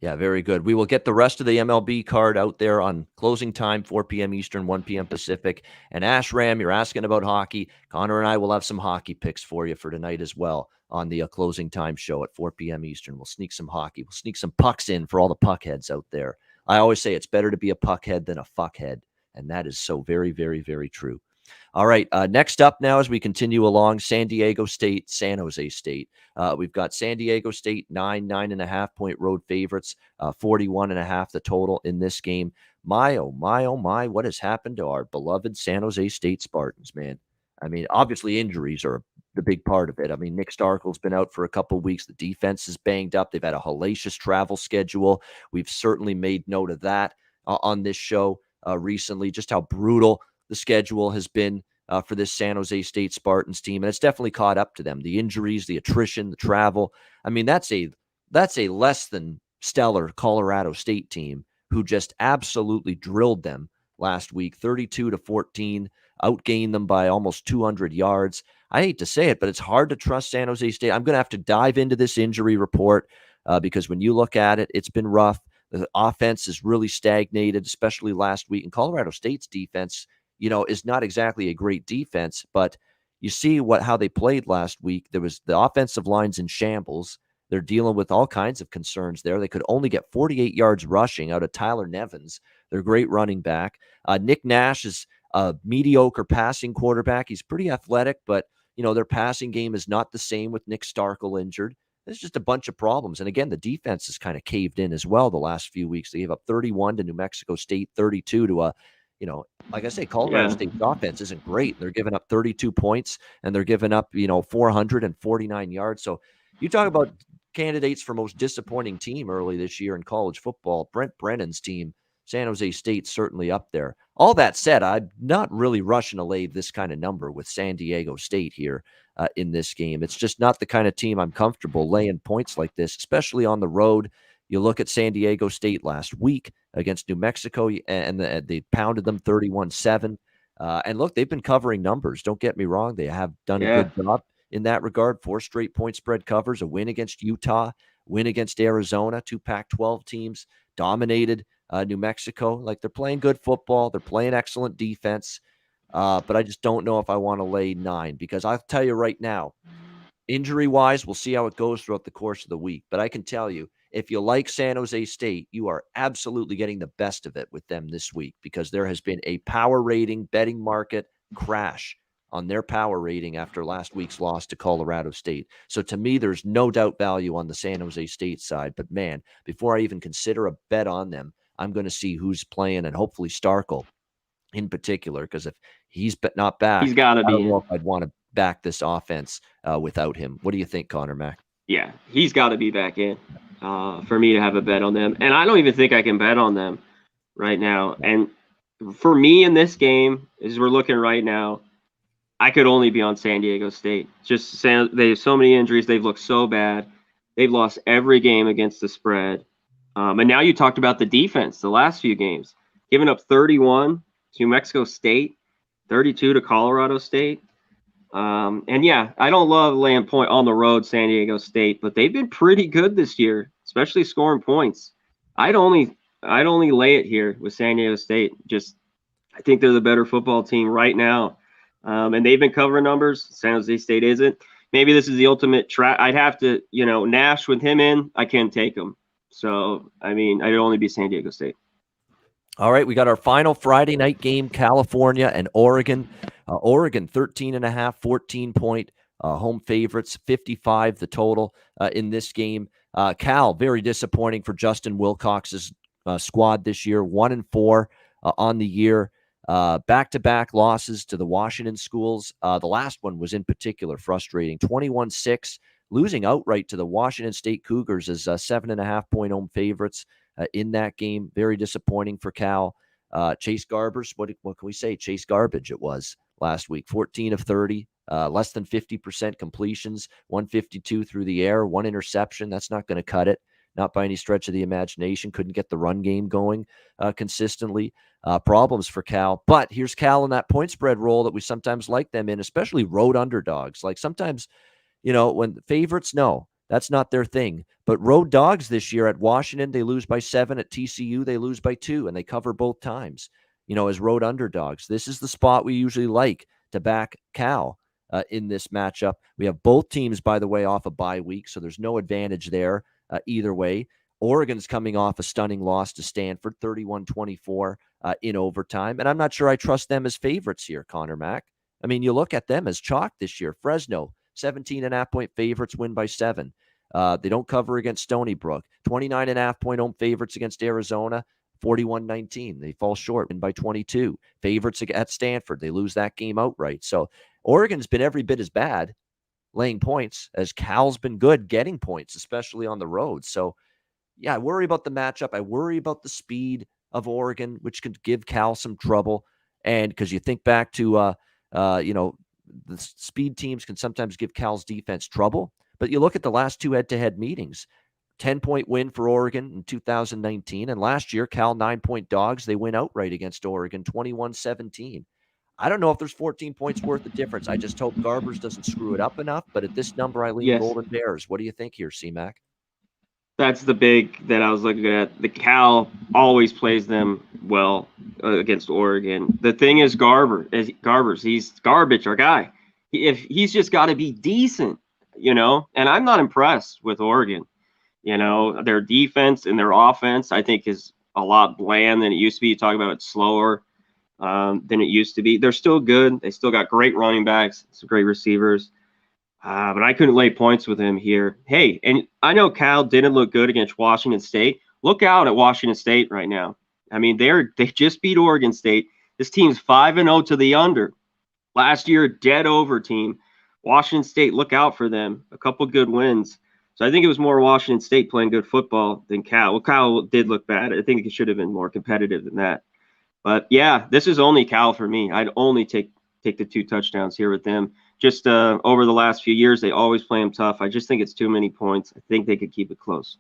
Yeah, very good. We will get the rest of the MLB card out there on closing time, 4 p.m. Eastern, 1 p.m. Pacific. And Ash Ram, you're asking about hockey. Connor and I will have some hockey picks for you for tonight as well on the closing time show at 4 p.m. Eastern. We'll sneak some hockey. We'll sneak some pucks in for all the puckheads out there. I always say it's better to be a puckhead than a fuckhead. And that is so very, very, very true. All right, next up now as we continue along, San Diego State, San Jose State. We've got San Diego State, 9.5 point road favorites, 41.5 the total in this game. My, oh my, what has happened to our beloved San Jose State Spartans, man? I mean, obviously injuries are the big part of it. I mean, Nick Starkel's been out for a couple of weeks. The defense is banged up. They've had a hellacious travel schedule. We've certainly made note of that on this show recently, just how brutal the schedule has been for this San Jose State Spartans team, and it's definitely caught up to them. The injuries, the attrition, the travel. I mean, that's a less than stellar Colorado State team who just absolutely drilled them last week, 32-14, outgained them by almost 200 yards. I hate to say it, but it's hard to trust San Jose State. I'm going to have to dive into this injury report because when you look at it, it's been rough. The offense is really stagnated, especially last week. And Colorado State's defense, is not exactly a great defense, but you see how they played last week. There was the offensive line's in shambles. They're dealing with all kinds of concerns there. They could only get 48 yards rushing out of Tyler Nevins, their great running back. Nick Nash is a mediocre passing quarterback. He's pretty athletic, but, their passing game is not the same with Nick Starkel injured. There's just a bunch of problems. And again, the defense has kind of caved in as well the last few weeks. They gave up 31 to New Mexico State, 32 to like I say, Colorado State's offense isn't great. They're giving up 32 points and they're giving up, 449 yards. So you talk about candidates for most disappointing team early this year in college football. Brent Brennan's team, San Jose State, certainly up there. All that said, I'm not really rushing to lay this kind of number with San Diego State here in this game. It's just not the kind of team I'm comfortable laying points like this, especially on the road. You look at San Diego State last week against New Mexico, and they pounded them 31-7. And look, they've been covering numbers. Don't get me wrong. They have done a good job in that regard. 4 straight point spread covers, a win against Utah, win against Arizona, 2 Pac-12 teams, dominated New Mexico. Like, they're playing good football. They're playing excellent defense. But I just don't know if I want to lay 9 because I'll tell you right now, injury-wise, we'll see how it goes throughout the course of the week. But I can tell you, if you like San Jose State, you are absolutely getting the best of it with them this week because there has been a power rating betting market crash on their power rating after last week's loss to Colorado State. So to me, there's no doubt value on the San Jose State side. But man, before I even consider a bet on them, I'm going to see who's playing and hopefully Starkel in particular, because if he's not back, he's got to be. I don't know if I'd want to back this offense without him. What do you think, Connor Mack? Yeah, he's got to be back in for me to have a bet on them. And I don't even think I can bet on them right now. And for me in this game, as we're looking right now, I could only be on San Diego State. They have so many injuries. They've looked so bad. They've lost every game against the spread. And now you talked about the defense the last few games, giving up 31 to New Mexico State, 32 to Colorado State. And yeah, I don't love laying point on the road, San Diego State, but they've been pretty good this year, especially scoring points. I'd only lay it here with San Diego State. Just I think they're the better football team right now, and they've been covering numbers. San Jose State isn't. Maybe this is the ultimate trap. I'd have to, Nash with him in. I can't take him. So I mean, I'd only be San Diego State. All right, we got our final Friday night game, California and Oregon. Oregon, 13.5, 14-point home favorites, 55 the total in this game. Cal, very disappointing for Justin Wilcox's squad this year, 1-4 on the year. Back-to-back losses to the Washington schools. The last one was in particular frustrating, 21-6, losing outright to the Washington State Cougars as 7.5-point home favorites. In that game, very disappointing for Cal. Chase Garbers, what can we say? Chase Garbage it was last week, 14 of 30, less than 50% completions, 152 through the air, 1 interception. That's not going to cut it, not by any stretch of the imagination. Couldn't get the run game going consistently. Problems for Cal. But here's Cal in that point spread role that we sometimes like them in, especially road underdogs. Like sometimes, when favorites, no, that's not their thing. But road dogs this year at Washington, they lose by 7. At TCU, they lose by 2, and they cover both times, as road underdogs. This is the spot we usually like to back Cal in this matchup. We have both teams, by the way, off a bye week, so there's no advantage there either way. Oregon's coming off a stunning loss to Stanford, 31-24 in overtime, and I'm not sure I trust them as favorites here, Connor Mack. I mean, you look at them as chalk this year. Fresno, 17.5-point favorites, win by 7. They don't cover against Stony Brook. 29.5-point home favorites against Arizona, 41-19. They fall short, win by 22. Favorites at Stanford, they lose that game outright. So Oregon's been every bit as bad laying points as Cal's been good getting points, especially on the road. So, yeah, I worry about the matchup. I worry about the speed of Oregon, which could give Cal some trouble. And because you think back to, the speed teams can sometimes give Cal's defense trouble. But you look at the last 2 head-to-head meetings, 10-point win for Oregon in 2019. And last year, Cal 9-point dogs. They win outright against Oregon, 21-17. I don't know if there's 14 points worth of difference. I just hope Garbers doesn't screw it up enough. But at this number, I lean Golden Bears. What do you think here, C-Mac? That's the big that I was looking at. The Cal always plays them well against Oregon. The thing is Garbers. He's garbage, our guy. If he's just got to be decent, and I'm not impressed with Oregon. Their defense and their offense, I think, is a lot bland than it used to be. You talk about it slower than it used to be. They're still good. They still got great running backs, some great receivers. But I couldn't lay points with him here. Hey, and I know Cal didn't look good against Washington State. Look out at Washington State right now. I mean, they just beat Oregon State. This team's 5-0 to the under. Last year, dead over team. Washington State, look out for them. A couple good wins. So I think it was more Washington State playing good football than Cal. Well, Cal did look bad. I think it should have been more competitive than that. But yeah, this is only Cal for me. I'd only take the 2 touchdowns here with them. Just over the last few years, they always play them tough. I just think it's too many points. I think they could keep it close.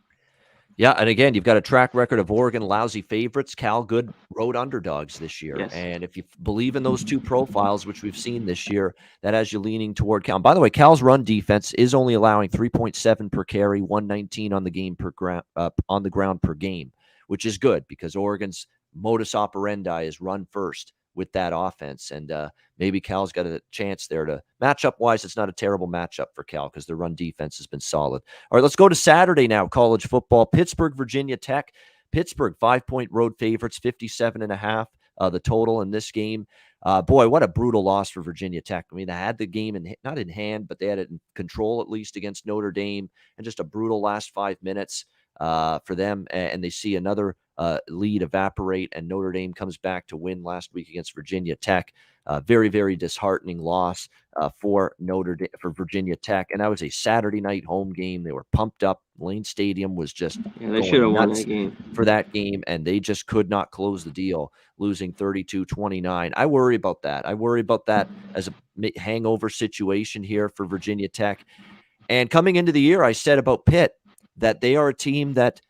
Yeah, and again, you've got a track record of Oregon lousy favorites, Cal good road underdogs this year. Yes. And if you believe in those 2 profiles, which we've seen this year, that has you leaning toward Cal. And by the way, Cal's run defense is only allowing 3.7 per carry, 119 on the ground per game, which is good because Oregon's modus operandi is run first with that offense. And maybe Cal's got a chance there to matchup wise. It's not a terrible matchup for Cal because their run defense has been solid. All right, let's go to Saturday now. College football, Pittsburgh, Virginia Tech. Pittsburgh 5-point road favorites, 57.5 the total in this game. Boy, what a brutal loss for Virginia Tech. I mean, they had the game not in hand, but they had it in control at least against Notre Dame, and just a brutal last 5 minutes for them. And they see another lead evaporate, and Notre Dame comes back to win last week against Virginia Tech. Very, very disheartening loss for Virginia Tech. And that was a Saturday night home game. They were pumped up. Lane Stadium was just they should have won that game for that game, and they just could not close the deal, losing 32-29. I worry about that. I worry about that as a hangover situation here for Virginia Tech. And coming into the year, I said about Pitt that they are a team that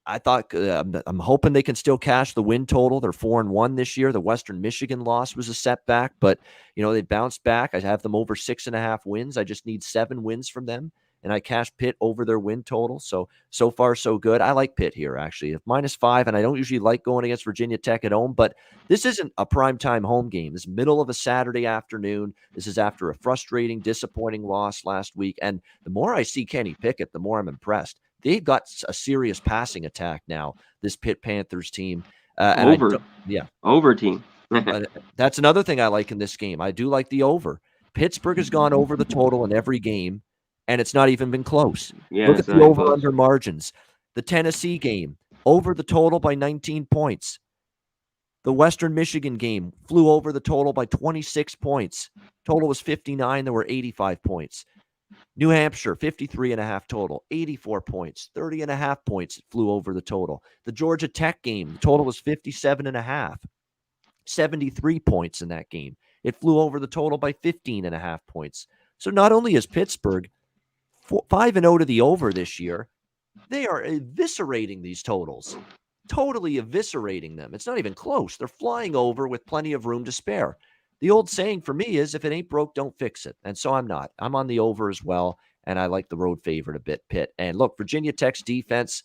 I thought I'm hoping they can still cash the win total. They're 4-1 this year. The Western Michigan loss was a setback, but they bounced back. I have them over 6.5 wins. I just need 7 wins from them, and I cash Pitt over their win total. So far, so good. I like Pitt here, actually. If -5, and I don't usually like going against Virginia Tech at home, but this isn't a primetime home game. This is middle of a Saturday afternoon. This is after a frustrating, disappointing loss last week. And the more I see Kenny Pickett, the more I'm impressed. They've got a serious passing attack now, this Pitt Panthers team. Over team. That's another thing I like in this game. I do like the over. Pittsburgh has gone over the total in every game, and it's not even been close. Yeah, look at the over-under margins. The Tennessee game, over the total by 19 points. The Western Michigan game flew over the total by 26 points. Total was 59. There were 85 points. New Hampshire, 53.5 total, 84 points, 30.5 points. It flew over the total. The Georgia Tech game, the total was 57.5, 73 points in that game. It flew over the total by 15.5 points. So not only is Pittsburgh 5-0 to the over this year, they are eviscerating these totals, totally eviscerating them. It's not even close. They're flying over with plenty of room to spare. The old saying for me is, if it ain't broke, don't fix it. And so I'm not. I'm on the over as well, and I like the road favorite a bit, Pitt. And look, Virginia Tech's defense,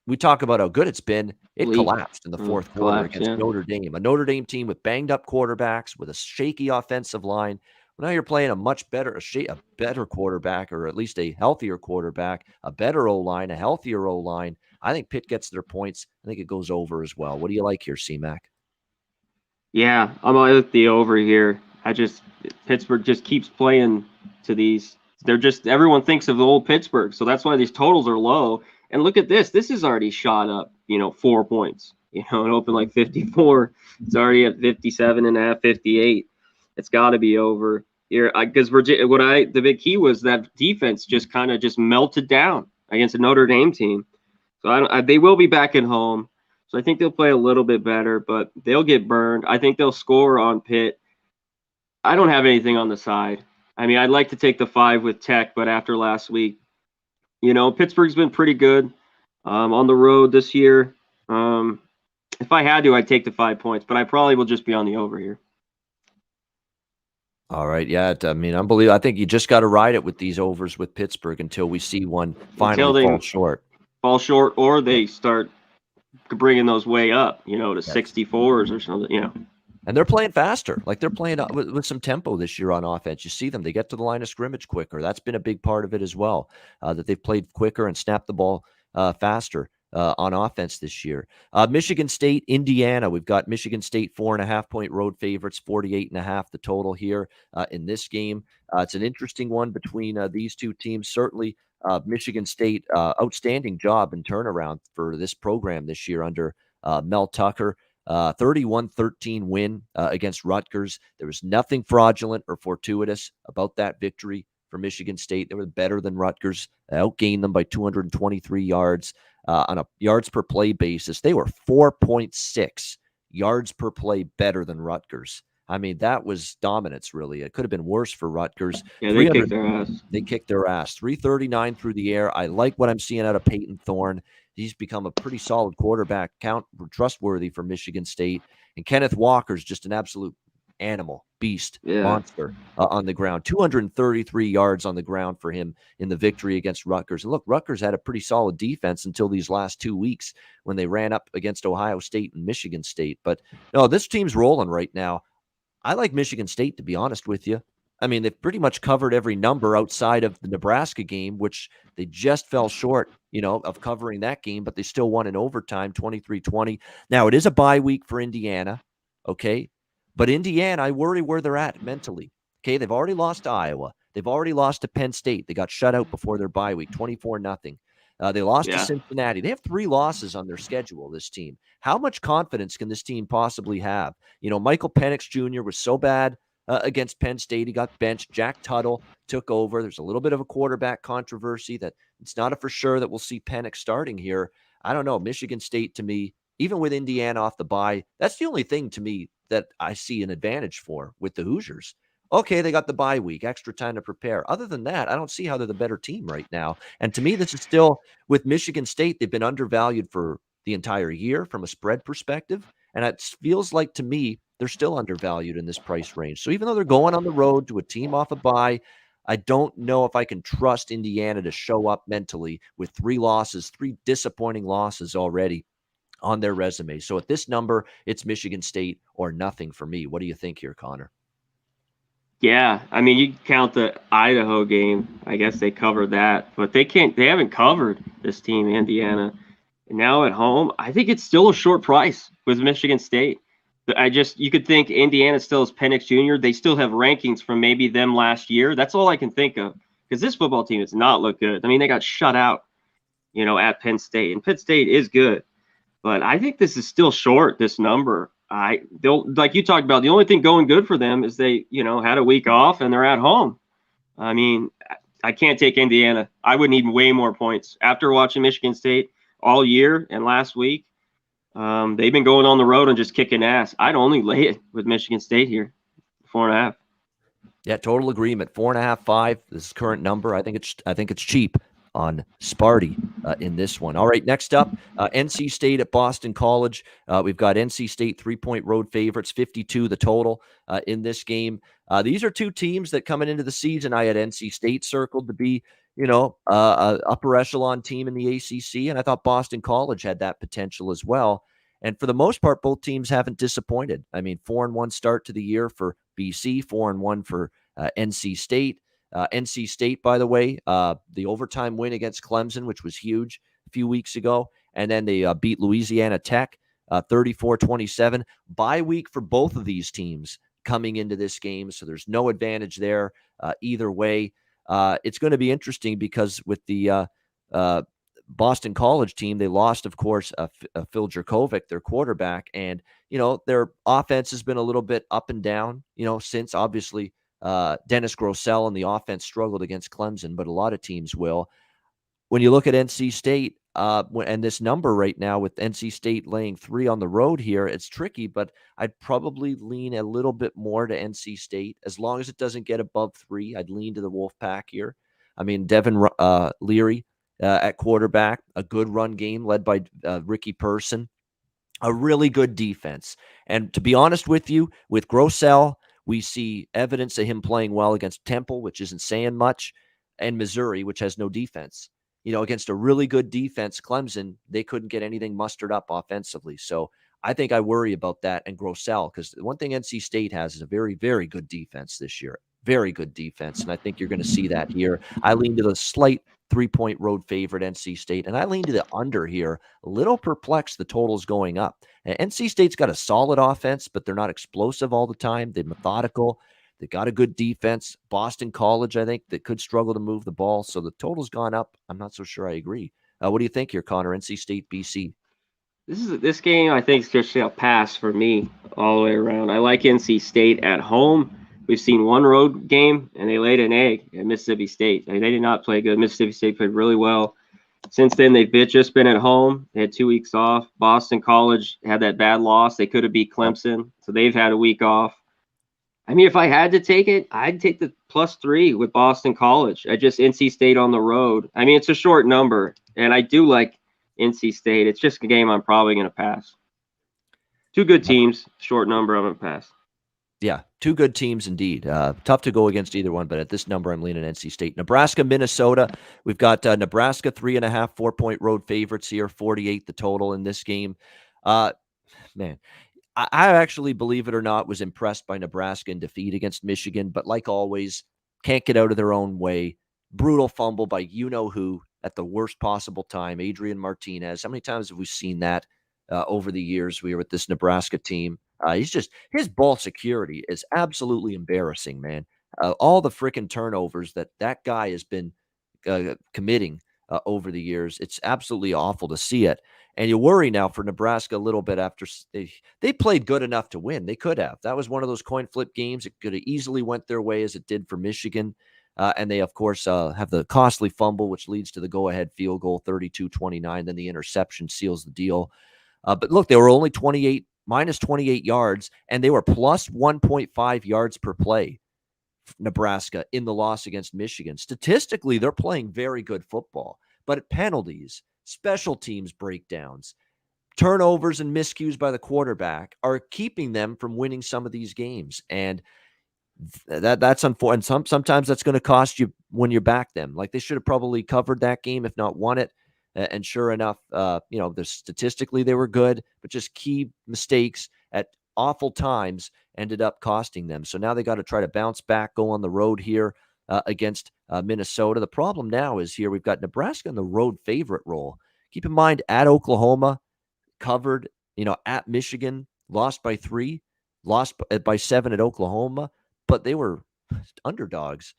we talk about how good it's been. It collapsed in the fourth quarter against Notre Dame, a Notre Dame team with banged-up quarterbacks, with a shaky offensive line. Well, now you're playing a much better, a better quarterback, or at least a healthier quarterback, a better O-line, a healthier O-line. I think Pitt gets their points. I think it goes over as well. What do you like here, C-Mac? Yeah, I'm with the over here. Pittsburgh just keeps playing to these. Everyone thinks of the old Pittsburgh, so that's why these totals are low. And look at this. This is already shot up, 4 points. It opened like 54. It's already at 57.5, 58. It's got to be over here. Because the big key was that defense just kind of just melted down against a Notre Dame team. So they will be back at home. So I think they'll play a little bit better, but they'll get burned. I think they'll score on Pitt. I don't have anything on the side. I mean, I'd like to take the 5 with Tech, but after last week, Pittsburgh's been pretty good on the road this year. If I had to, I'd take the 5 points, but I probably will just be on the over here. All right. Yeah. I mean, unbelievable. I think you just got to ride it with these overs with Pittsburgh until we see one finally fall short. Fall short, or they start bringing those way up, to 64s or something, And they're playing faster. Like, they're playing with some tempo this year on offense. You see them. They get to the line of scrimmage quicker. That's been a big part of it as well, that they've played quicker and snapped the ball faster on offense this year. Michigan State, Indiana. We've got Michigan State 4.5-point road favorites, 48.5 the total here in this game. It's an interesting one between these two teams. Certainly, Michigan State, outstanding job and turnaround for this program this year under Mel Tucker. 31-13 win against Rutgers. There was nothing fraudulent or fortuitous about that victory for Michigan State. They were better than Rutgers, outgained them by 223 yards. On a yards per play basis, they were 4.6 yards per play better than Rutgers. I mean, that was dominance, really. It could have been worse for Rutgers. Yeah, they kicked their ass. They kicked their ass. 339 through the air. I like what I'm seeing out of Peyton Thorne. He's become a pretty solid quarterback, trustworthy for Michigan State. And Kenneth Walker's just an absolute animal, beast, monster on the ground. 233 yards on the ground for him in the victory against Rutgers. And look, Rutgers had a pretty solid defense until these last 2 weeks when they ran up against Ohio State and Michigan State. But no, this team's rolling right now. I like Michigan State, to be honest with you. I mean, they've pretty much covered every number outside of the Nebraska game, which they just fell short, of covering that game, but they still won in overtime, 23-20. Now, it is a bye week for Indiana, okay? But Indiana, I worry where they're at mentally. Okay, they've already lost to Iowa. They've already lost to Penn State. They got shut out before their bye week, 24-0. They lost to Cincinnati. They have 3 losses on their schedule, this team. How much confidence can this team possibly have? Michael Penix Jr. was so bad against Penn State. He got benched. Jack Tuttle took over. There's a little bit of a quarterback controversy that it's not a for sure that we'll see Penix starting here. I don't know. Michigan State, to me, even with Indiana off the bye, that's the only thing to me that I see an advantage for with the Hoosiers. Okay, they got the bye week, extra time to prepare. Other than that, I don't see how they're the better team right now. And to me, this is still with Michigan State. They've been undervalued for the entire year from a spread perspective. And it feels like to me, they're still undervalued in this price range. So even though they're going on the road to a team off a bye, I don't know if I can trust Indiana to show up mentally with 3 disappointing losses already on their resume. So at this number, it's Michigan State or nothing for me. What do you think here, Connor? Yeah, I mean, you count the Idaho game. I guess they covered that, but they haven't covered this team, Indiana. And now at home, I think it's still a short price with Michigan State. You could think Indiana still is Penix Jr. They still have rankings from maybe them last year. That's all I can think of because this football team does not look good. I mean, they got shut out, at Penn State, and Penn State is good, but I think this is still short. This number, like you talked about, the only thing going good for them is they, had a week off and they're at home. I mean, I can't take Indiana. I would need way more points after watching Michigan State all year and last week. They've been going on the road and just kicking ass. I'd only lay it with Michigan State here, 4.5. Yeah, total agreement. 4.5, 5. This is current number. I think it's cheap on Sparty in this one. All right, next up, NC State at Boston College. We've got NC State 3-point road favorites, 52 the total in this game. These are two teams that coming into the season, I had NC State circled to be, a upper echelon team in the ACC, and I thought Boston College had that potential as well. And for the most part, both teams haven't disappointed. I mean, 4-1 start to the year for BC, 4-1 for NC State. NC State, by the way, the overtime win against Clemson, which was huge a few weeks ago. And then they beat Louisiana Tech 34-27. Bye week for both of these teams coming into this game. So there's no advantage there either way. It's going to be interesting because with the Boston College team, they lost, of course, Phil Jurkovec, their quarterback. And, their offense has been a little bit up and down, since obviously Dennis Grosel and the offense struggled against Clemson, but a lot of teams will. When you look at NC State and this number right now with NC State laying 3 on the road here, it's tricky, but I'd probably lean a little bit more to NC State. As long as it doesn't get above 3, I'd lean to the Wolfpack here. I mean, Devin Leary at quarterback, a good run game led by Ricky Person, a really good defense. And to be honest with you, with Grosel, we see evidence of him playing well against Temple, which isn't saying much, and Missouri, which has no defense. Against a really good defense, Clemson, they couldn't get anything mustered up offensively. So I think I worry about that and Grosel, because the one thing NC State has is a very, very good defense this year. Very good defense. And I think you're going to see that here. I lean to the slight 3-point road favorite, NC State. And I lean to the under here. A little perplexed the total's going up. And NC State's got a solid offense, but they're not explosive all the time. They're methodical. They got a good defense. Boston College, I think, that could struggle to move the ball. So the total's gone up. I'm not so sure I agree. What do you think here, Conor? NC State, BC. This game, I think, is just a pass for me all the way around. I like NC State at home. We've seen one road game, and they laid an egg at Mississippi State. I mean, they did not play good. Mississippi State played really well. Since then, they've just been at home. They had 2 weeks off. Boston College had that bad loss. They could have beat Clemson, so they've had a week off. I mean, if I had to take it, I'd take the +3 with Boston College. NC State on the road. I mean, it's a short number, and I do like NC State. It's just a game I'm probably going to pass. 2 good teams, short number, I'm going to pass. Yeah, 2 good teams indeed. Tough to go against either one, but at this number, I'm leaning NC State. Nebraska, Minnesota. We've got Nebraska 3.5, 4-point road favorites here, 48 the total in this game. Man, I actually, believe it or not, was impressed by Nebraska in defeat against Michigan, but like always, can't get out of their own way. Brutal fumble by you-know-who at the worst possible time, Adrian Martinez. How many times have we seen that over the years we were with this Nebraska team? His ball security is absolutely embarrassing, man. All the freaking turnovers that guy has been committing over the years. It's absolutely awful to see it. And you worry now for Nebraska a little bit after they played good enough to win. They could have. That was one of those coin flip games. It could have easily went their way as it did for Michigan. And they, of course, have the costly fumble, which leads to the go-ahead field goal, 32-29. Then the interception seals the deal. But look, they were only minus 28 yards, and they were plus 1.5 yards per play. Nebraska in the loss against Michigan. Statistically, they're playing very good football, but penalties, special teams breakdowns, turnovers and miscues by the quarterback are keeping them from winning some of these games. And that's unfortunate. And sometimes that's going to cost you when you back them. Like they should have probably covered that game, if not won it. And sure enough, statistically they were good, but just key mistakes at awful times ended up costing them. So now they got to try to bounce back, go on the road here against Minnesota. The problem now is here we've got Nebraska in the road favorite role. Keep in mind, at Oklahoma, covered, at Michigan, lost by 3, lost by 7 at Oklahoma, but they were underdogs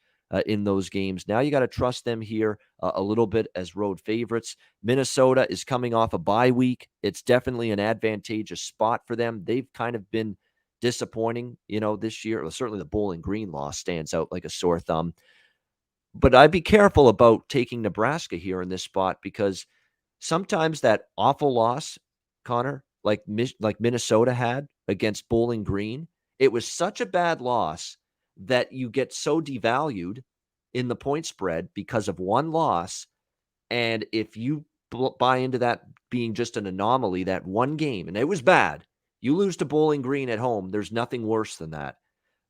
in those games. Now you got to trust them here a little bit as road favorites. Minnesota is coming off a bye week. It's definitely an advantageous spot for them. They've kind of been disappointing, this year. Well, certainly the Bowling Green loss stands out like a sore thumb. But I'd be careful about taking Nebraska here in this spot because sometimes that awful loss, Conor, like Minnesota had against Bowling Green, it was such a bad loss that you get so devalued in the point spread because of one loss. And if you buy into that being just an anomaly, that one game, and it was bad, you lose to Bowling Green at home, there's nothing worse than that.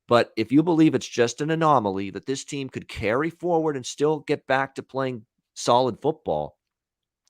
But if you believe it's just an anomaly that this team could carry forward and still get back to playing solid football,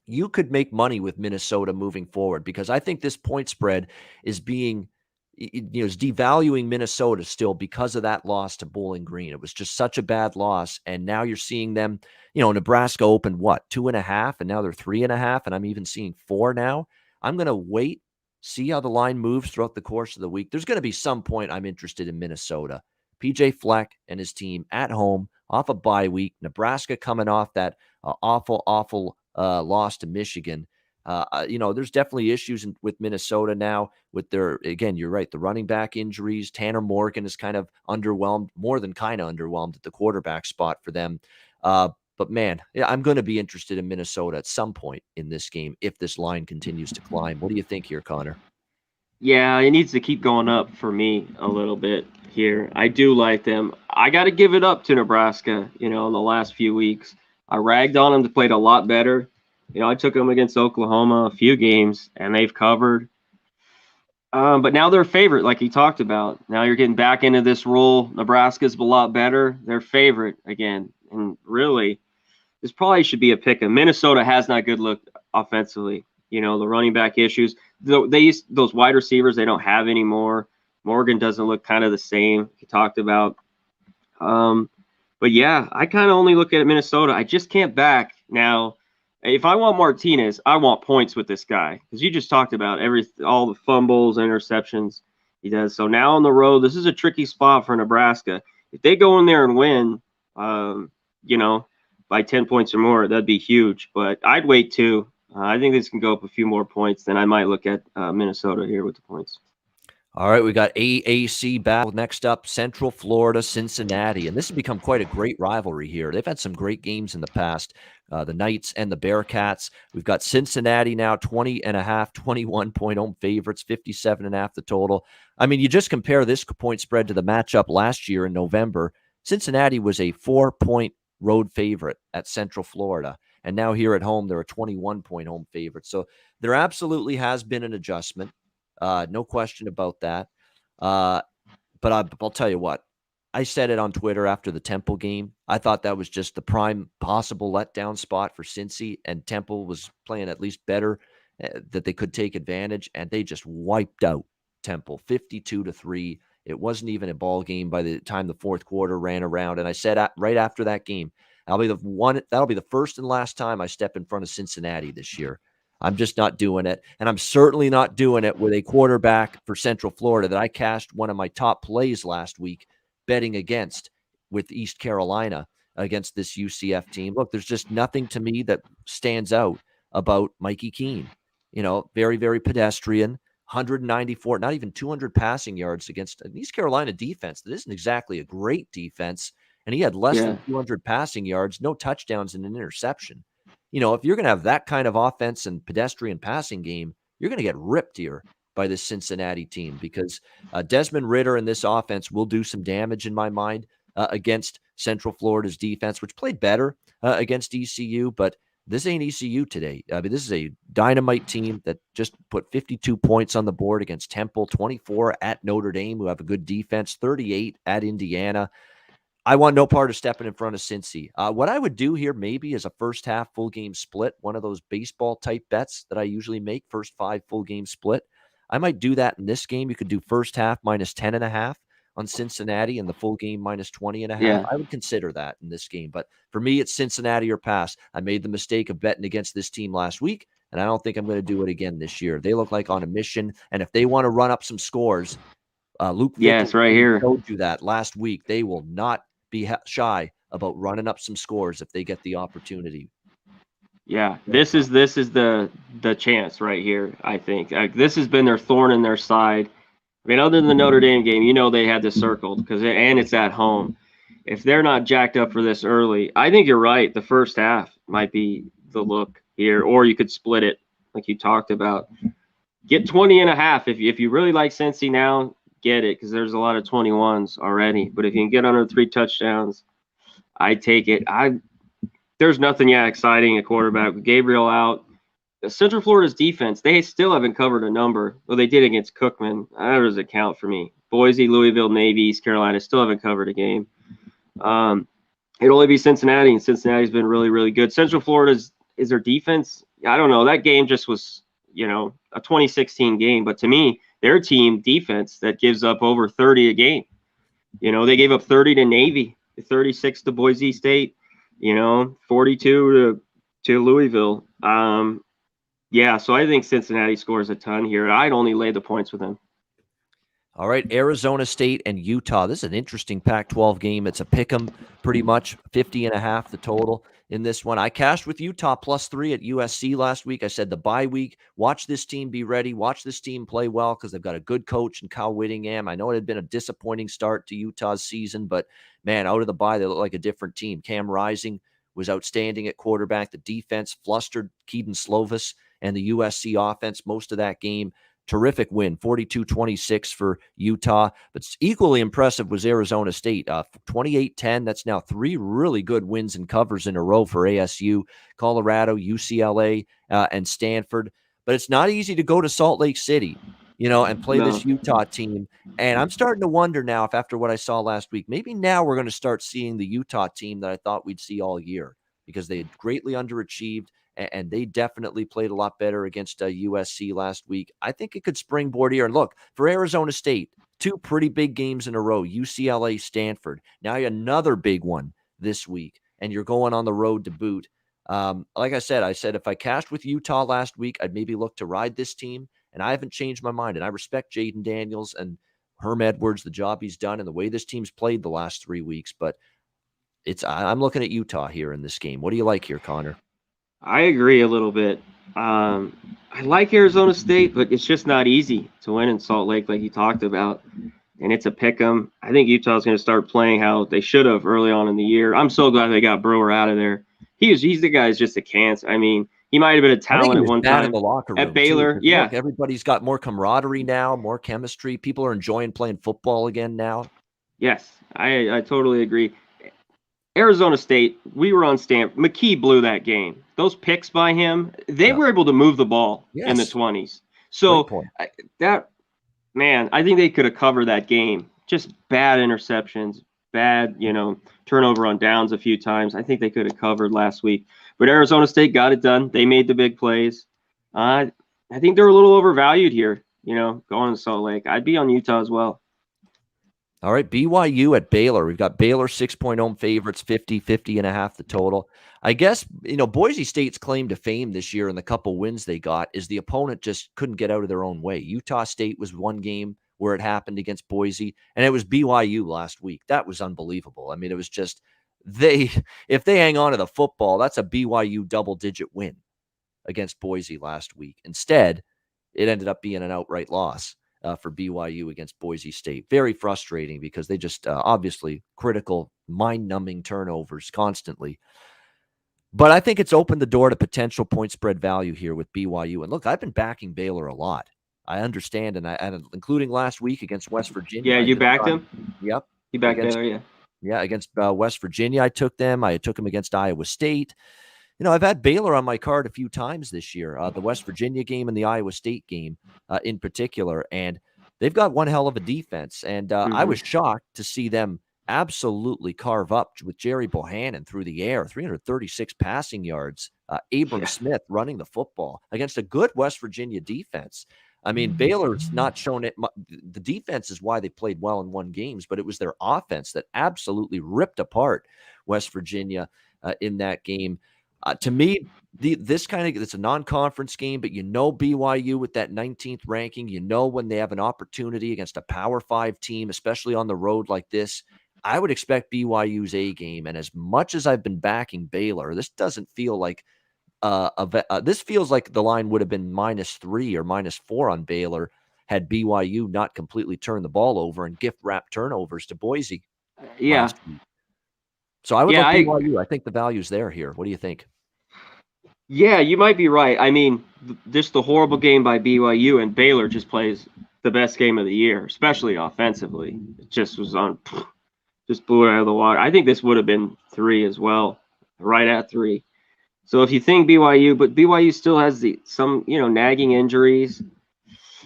you could make money with Minnesota moving forward because I think this point spread is is devaluing Minnesota still because of that loss to Bowling Green. It was just such a bad loss. And now you're seeing them, Nebraska opened 2.5, and now they're 3.5. And I'm even seeing 4 now. I'm going to wait, see how the line moves throughout the course of the week. There's going to be some point I'm interested in Minnesota. PJ Fleck and his team at home off a bye week. Nebraska coming off that awful loss to Michigan. There's definitely issues with Minnesota now with again, you're right, the running back injuries. Tanner Morgan is kind of underwhelmed, more than kind of underwhelmed at the quarterback spot for them. But man, I'm going to be interested in Minnesota at some point in this game if this line continues to climb. What do you think here, Conor? Yeah, it needs to keep going up for me a little bit here. I do like them. I got to give it up to Nebraska, in the last few weeks. I ragged on them. They played a lot better. I took them against Oklahoma a few games, and they've covered. But now they're favorite, like you talked about. Now you're getting back into this role. Nebraska's a lot better. They're favorite again. And really, this probably should be a pick. Minnesota has not good look offensively. The running back issues. They use those wide receivers they don't have anymore. Morgan doesn't look kind of the same. You talked about. But yeah, I kind of only look at Minnesota. I just can't back now. If I want Martinez, I want points with this guy because you just talked about all the fumbles, interceptions he does. So now on the road, this is a tricky spot for Nebraska. If they go in there and win, by 10 points or more, that'd be huge. But I'd wait too. I think this can go up a few more points. Then I might look at Minnesota here with the points. All right, we got AAC battle next up, Central Florida, Cincinnati. And this has become quite a great rivalry here. They've had some great games in the past, the Knights and the Bearcats. We've got Cincinnati now 20.5, 21-point home favorites, 57.5 the total. I mean, you just compare this point spread to the matchup last year in November. Cincinnati was a 4-point road favorite at Central Florida. And now here at home, they're a 21-point home favorite. So there absolutely has been an adjustment. No question about that. But I'll tell you what, I said it on Twitter after the Temple game. I thought that was just the prime possible letdown spot for Cincy, and Temple was playing at least better, that they could take advantage, and they just wiped out Temple 52-3. It wasn't even a ball game by the time the fourth quarter ran around. And I said right after that game, that'll be the first and last time I step in front of Cincinnati this year. I'm just not doing it. And I'm certainly not doing it with a quarterback for Central Florida that I cashed one of my top plays last week betting against with East Carolina against this UCF team. Look, there's just nothing to me that stands out about Mikey Keene. Very, very pedestrian, 194, not even 200 passing yards against an East Carolina defense that isn't exactly a great defense. And he had less than 200 passing yards, no touchdowns, and an interception. If you're going to have that kind of offense and pedestrian passing game, you're going to get ripped here by this Cincinnati team because Desmond Ridder in this offense will do some damage in my mind. against Central Florida's defense, which played better against ECU, but this ain't ECU today. I mean, this is a dynamite team that just put 52 points on the board against Temple, 24 at Notre Dame, who have a good defense, 38 at Indiana. I want no part of stepping in front of Cincy. What I would do here maybe is a first half full game split, one of those baseball type bets that I usually make, first 5 full game split. I might do that in this game. You could do first half minus 10.5 on Cincinnati and the full game minus 20.5. Yeah. I would consider that in this game. But for me, it's Cincinnati or pass. I made the mistake of betting against this team last week, and I don't think I'm going to do it again this year. They look like on a mission, and if they want to run up some scores, Luke Yes, right here. showed you that last week. They will not be shy about running up some scores if they get the opportunity. Yeah, this is the chance right here, I think. This has been their thorn in their side. I mean, other than the Notre Dame game, they had this circled and it's at home. If they're not jacked up for this early, I think you're right. The first half might be the look here, or you could split it like you talked about. Get 20.5 if you really like Cincy now. Get it, because there's a lot of 21s already. But if you can get under 3 touchdowns, I take it. There's nothing exciting at quarterback with Gabriel out. Central Florida's defense, they still haven't covered a number. Well, they did against Cookman. That doesn't count for me. Boise, Louisville, Navy, East Carolina still haven't covered a game. It'll only be Cincinnati, and Cincinnati's been really, really good. Central Florida's is their defense. I don't know. That game just was, a 2016 game. But to me, their team defense that gives up over 30 a game. They gave up 30 to Navy, 36 to Boise State, 42 to Louisville. So I think Cincinnati scores a ton here. I'd only lay the points with them. All right, Arizona State and Utah. This is an interesting Pac-12 game. It's a pick 'em pretty much, 50.5 the total in this one. I cashed with Utah +3 at USC last week. I said the bye week, watch this team be ready, watch this team play well because they've got a good coach in Kyle Whittingham. I know it had been a disappointing start to Utah's season, but man, out of the bye, they look like a different team. Cam Rising was outstanding at quarterback. The defense flustered Keaton Slovis and the USC offense most of that game. Terrific win, 42-26 for Utah. But equally impressive was Arizona State, 28-10. That's now 3 really good wins and covers in a row for ASU, Colorado, UCLA, and Stanford. But it's not easy to go to Salt Lake City, and play this Utah team. And I'm starting to wonder now, if after what I saw last week, maybe now we're going to start seeing the Utah team that I thought we'd see all year, because they had greatly underachieved. And they definitely played a lot better against USC last week. I think it could springboard here. And look, for Arizona State, 2 pretty big games in a row, UCLA, Stanford. Now you another big one this week, and you're going on the road to boot. Like I said if I cashed with Utah last week, I'd maybe look to ride this team, and I haven't changed my mind. And I respect Jaden Daniels and Herm Edwards, the job he's done, and the way this team's played the last 3 weeks. But I'm looking at Utah here in this game. What do you like here, Connor? I agree a little bit. I like Arizona State, but it's just not easy to win in Salt Lake like you talked about. And it's a pick 'em. I think Utah's going to start playing how they should have early on in the year. I'm so glad they got Brewer out of there. He's the guy's just a cancer. I mean, he might have been a talent at one time in the locker room at Baylor. Too, look, everybody's got more camaraderie now, more chemistry. People are enjoying playing football again now. Yes, I totally agree. Arizona State, we were on Stanford. McKee blew that game. Those picks by him, they were able to move the ball in the 20s. So I think they could have covered that game. Just bad interceptions, bad, turnover on downs a few times. I think they could have covered last week. But Arizona State got it done. They made the big plays. I think they're a little overvalued here, going to Salt Lake. I'd be on Utah as well. All right, BYU at Baylor. We've got Baylor 6-point home favorites, 50.5 the total. I guess, Boise State's claim to fame this year and the couple wins they got is the opponent just couldn't get out of their own way. Utah State was one game where it happened against Boise, and it was BYU last week. That was unbelievable. I mean, it was just if they hang on to the football, that's a BYU double-digit win against Boise last week. Instead, it ended up being an outright loss for BYU against Boise State. Very frustrating because they just obviously critical, mind-numbing turnovers constantly. But I think it's opened the door to potential point spread value here with BYU. And look, I've been backing Baylor a lot. I understand, and including last week against West Virginia. Yeah, you backed him? Yep. You backed Baylor, yeah. Yeah, against West Virginia, I took them. I took them against Iowa State. I've had Baylor on my card a few times this year, the West Virginia game and the Iowa State game in particular. And they've got one hell of a defense. And I was shocked to see them absolutely carve up with Jerry Bohannon through the air, 336 passing yards, Abram Smith running the football against a good West Virginia defense. I mean, Baylor's not shown it. The defense is why they played well and won games, but it was their offense that absolutely ripped apart West Virginia in that game. To me, it's a non-conference game, but BYU with that 19th ranking, when they have an opportunity against a Power 5 team, especially on the road like this, I would expect BYU's A game. And as much as I've been backing Baylor, this doesn't feel like this feels like the line would have been -3 or -4 on Baylor had BYU not completely turned the ball over and gift wrap turnovers to Boise last week. So I would like BYU. I think the value's there here. What do you think? Yeah, you might be right. I mean, just the horrible game by BYU, and Baylor just plays the best game of the year, especially offensively. It just blew it out of the water. I think this would have been 3 as well, right at 3. So if you think BYU, but BYU still has some nagging injuries.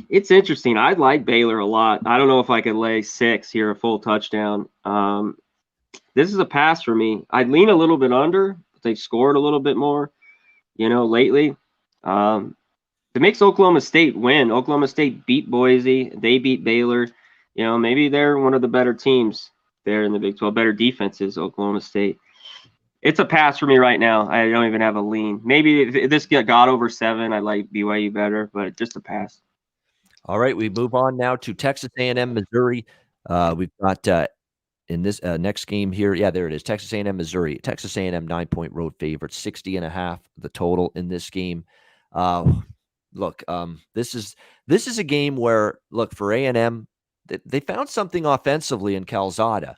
It's interesting. I like Baylor a lot. I don't know if I could lay 6 here, a full touchdown. This is a pass for me. I'd lean a little bit under, but they've scored a little bit more, lately. It makes Oklahoma State win. Oklahoma State beat Boise. They beat Baylor. Maybe they're one of the better teams there in the Big 12, better defenses, Oklahoma State. It's a pass for me right now. I don't even have a lean. Maybe if this got over 7, I like BYU better, but just a pass. All right, we move on now to Texas A&M Missouri. We've got in this next game here. Yeah, there it is. Texas A&M Missouri. Texas A&M 9-point road favorite, 60.5 the total in this game. Look, this is a game where, look, for A&M, they found something offensively in Calzada.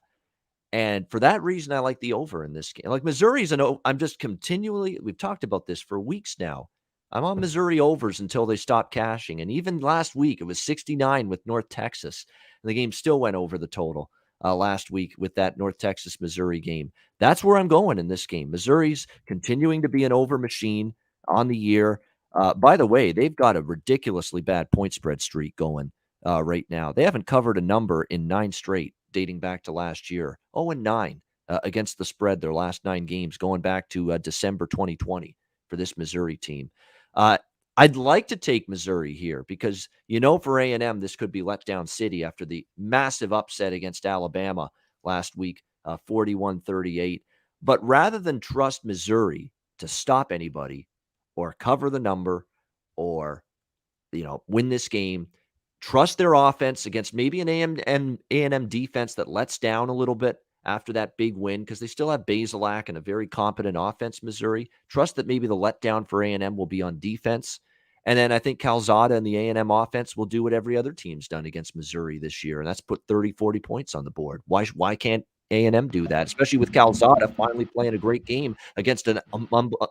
And for that reason, I like the over in this game. Like Missouri's I'm just continually, we've talked about this for weeks now. I'm on Missouri overs until they stop cashing. And even last week, it was 69 with North Texas. And the game still went over the total last week with that North Texas Missouri game. That's where I'm going in this game. Missouri's continuing to be an over machine on the year. By the way, they've got a ridiculously bad point spread streak going right now. They haven't covered a number in 9 straight, dating back to last year. 0-9 against the spread their last 9 games, going back to December 2020 for this Missouri team. I'd like to take Missouri here because, for A&M, this could be letdown city after the massive upset against Alabama last week, 41-38. But rather than trust Missouri to stop anybody or cover the number or, win this game, trust their offense against maybe an A&M defense that lets down a little bit after that big win because they still have Bazelak and a very competent offense, Missouri. Trust that maybe the letdown for A&M will be on defense. And then I think Calzada and the A&M offense will do what every other team's done against Missouri this year, and that's put 30, 40 points on the board. Why can't A&M do that, especially with Calzada finally playing a great game against a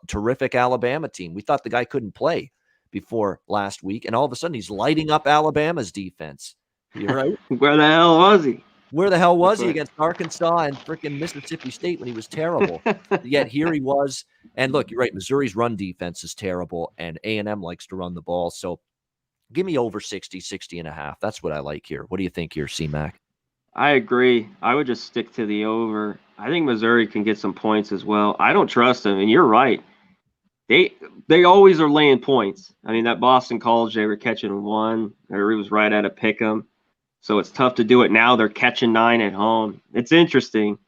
terrific Alabama team? We thought the guy couldn't play before last week, and all of a sudden he's lighting up Alabama's defense. You're right. Where the hell was he? Where the hell was he against Arkansas and freaking Mississippi State when he was terrible? Yet here he was. And look, you're right. Missouri's run defense is terrible, and A&M likes to run the ball. So give me over 60.5. That's what I like here. What do you think here, C-Mac? I agree. I would just stick to the over. I think Missouri can get some points as well. I don't trust them, and you're right. They always are laying points. I mean, that Boston College, they were catching 1. It was right at a pick 'em. So it's tough to do it now. They're catching 9 at home. It's interesting.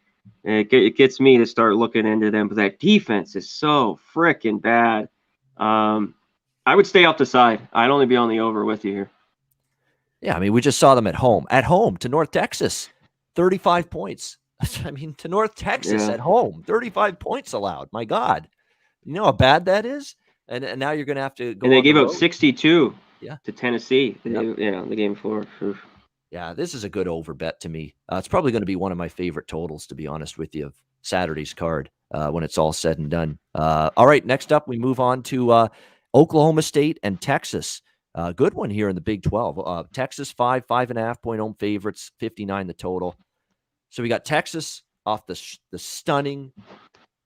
It gets me to start looking into them. But that defense is so freaking bad. I would stay off the side. I'd only be on the over with you here. Yeah, I mean, we just saw them at home to North Texas, 35 points. I mean, to North Texas at home, 35 points allowed. My God. You know how bad that is? And now you're going to have to go. And they gave up 62 to Tennessee the game before. Yeah, this is a good over bet to me. It's probably going to be one of my favorite totals, to be honest with you, of Saturday's card when it's all said and done. All right, next up, we move on to Oklahoma State and Texas. Good one here in the Big 12. Texas 5.5 point home favorites, 59 the total. So we got Texas off the stunning,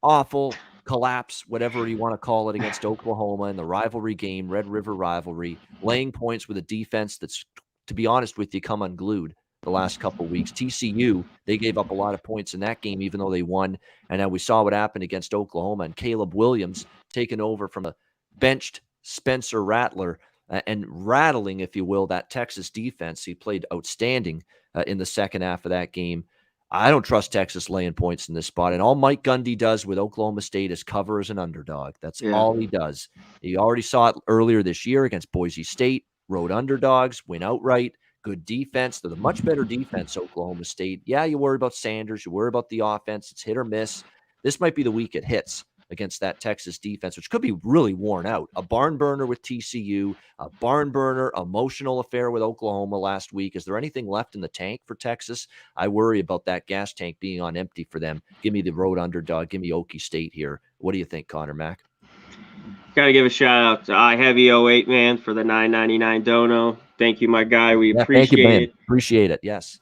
awful collapse, whatever you want to call it, against Oklahoma in the rivalry game, Red River rivalry, laying points with a defense that's, to be honest with you, come unglued the last couple of weeks. TCU, they gave up a lot of points in that game, even though they won. And then we saw what happened against Oklahoma, and Caleb Williams taking over from a benched Spencer Rattler and rattling, if you will, that Texas defense. He played outstanding in the second half of that game. I don't trust Texas laying points in this spot. And all Mike Gundy does with Oklahoma State is cover as an underdog. That's all he does. You already saw it earlier this year against Boise State. Road underdogs, win outright. Good defense. They're the much better defense, Oklahoma State. Yeah, you worry about Sanders. You worry about the offense. It's hit or miss. This might be the week it hits against that Texas defense, which could be really worn out. A barn burner with TCU, a barn burner, emotional affair with Oklahoma last week. Is there anything left in the tank for Texas? I worry about that gas tank being on empty for them. Give me the road underdog. Give me Okie State here. What do you think, Conor Mack? Got to give a shout out to iHeavy08, man, for the $9.99 dono. Thank you, my guy. We appreciate it. Appreciate it. Yes.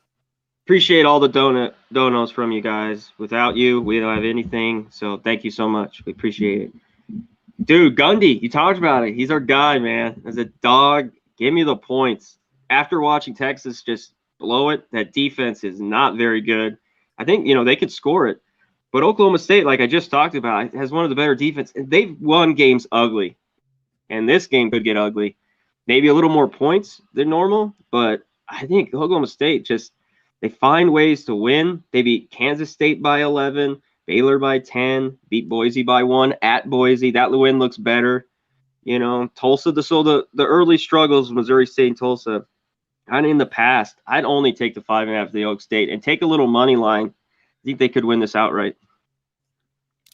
Appreciate all the donos from you guys. Without you, we don't have anything. So thank you so much. We appreciate it. Dude, Gundy, you talked about it. He's our guy, man. As a dog, give me the points. After watching Texas just blow it, that defense is not very good. I think, they could score it. But Oklahoma State, like I just talked about, has one of the better defense. They've won games ugly. And this game could get ugly. Maybe a little more points than normal. But I think Oklahoma State just – they find ways to win. They beat Kansas State by 11, Baylor by 10, beat Boise by 1 at Boise. That win looks better. Tulsa, so the early struggles, Missouri State and Tulsa, kind of in the past, I'd only take the 5.5 of the Oak State and take a little money line. I think they could win this outright.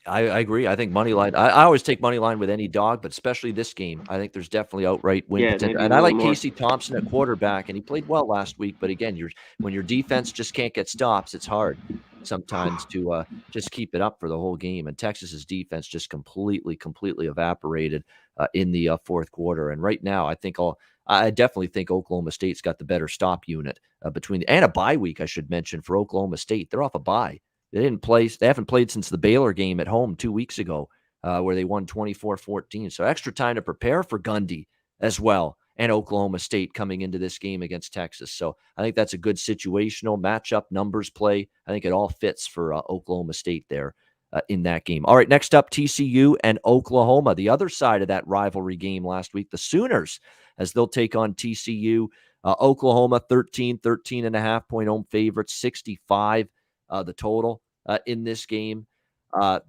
I agree. I think money line. I always take money line with any dog, but especially this game. I think there's definitely outright win potential. And I like Casey Thompson at quarterback, and he played well last week. But again, when your defense just can't get stops, it's hard sometimes to just keep it up for the whole game. And Texas's defense just completely evaporated in the fourth quarter. And right now, I definitely think Oklahoma State's got the better stop unit and a bye week, I should mention, for Oklahoma State. They're off a bye. They haven't played since the Baylor game at home 2 weeks ago, where they won 24-14. So extra time to prepare for Gundy as well, and Oklahoma State coming into this game against Texas. So I think that's a good situational matchup, numbers play. I think it all fits for Oklahoma State there in that game. All right, next up, TCU and Oklahoma. The other side of that rivalry game last week, the Sooners, as they'll take on TCU. Oklahoma 13.5 point home favorites, 65 the total in this game.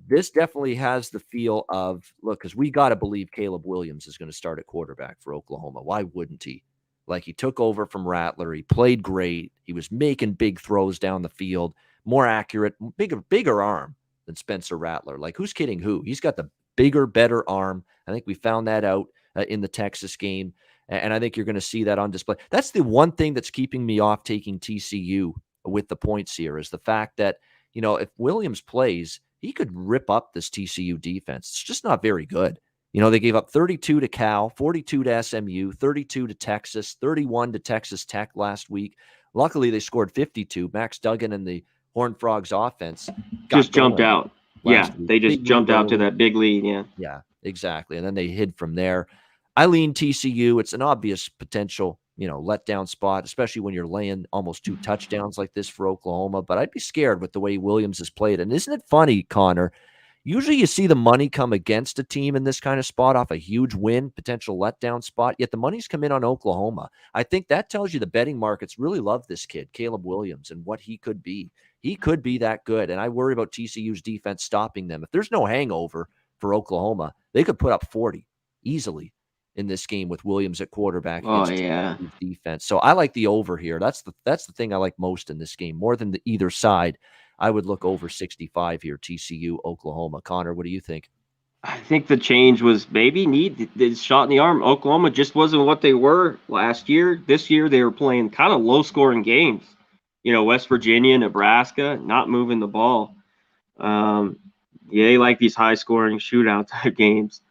This definitely has the feel of, look, because we got to believe Caleb Williams is going to start at quarterback for Oklahoma. Why wouldn't he? Like, he took over from Rattler. He played great. He was making big throws down the field, more accurate, bigger arm than Spencer Rattler. Like, who's kidding who? He's got the bigger, better arm. I think we found that out in the Texas game. And I think you're going to see that on display. That's the one thing that's keeping me off taking TCU with the points here, is the fact that, if Williams plays, he could rip up this TCU defense. It's just not very good. They gave up 32 to Cal, 42 to SMU, 32 to Texas, 31 to Texas Tech last week. Luckily, they scored 52. Max Duggan and the Horned Frogs offense just jumped out. Yeah, they just jumped out to that big lead. Yeah, exactly. And then they hid from there. I lean TCU. It's an obvious potential, letdown spot, especially when you're laying almost 2 touchdowns like this for Oklahoma. But I'd be scared with the way Williams has played. And isn't it funny, Connor? Usually you see the money come against a team in this kind of spot off a huge win, potential letdown spot, yet the money's come in on Oklahoma. I think that tells you the betting markets really love this kid, Caleb Williams, and what he could be. He could be that good, and I worry about TCU's defense stopping them. If there's no hangover for Oklahoma, they could put up 40 easily in this game with Williams at quarterback. Defense. So I like the over here. That's the thing I like most in this game, more than either side. I would look over 65 here, TCU, Oklahoma. Conor, what do you think? I think the change was maybe the shot in the arm. Oklahoma just wasn't what they were last year. This year they were playing kind of low-scoring games. West Virginia, Nebraska, not moving the ball. They like these high-scoring shootout type games.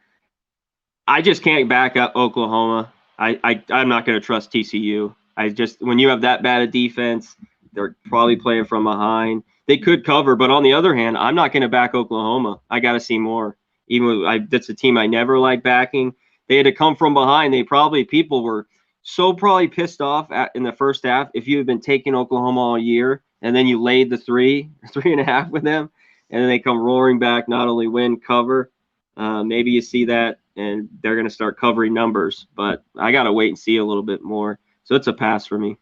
I just can't back up Oklahoma. I'm not going to trust TCU. When you have that bad a defense, they're probably playing from behind. they could cover. But on the other hand, I'm not going to back Oklahoma. I got to see more. That's a team I never like backing. They had to come from behind. People were so probably pissed off in the first half. If you had been taking Oklahoma all year and then you laid the 3.5 with them, and then they come roaring back, not only win, cover. Maybe you see that and they're going to start covering numbers, but I got to wait and see a little bit more. So it's a pass for me.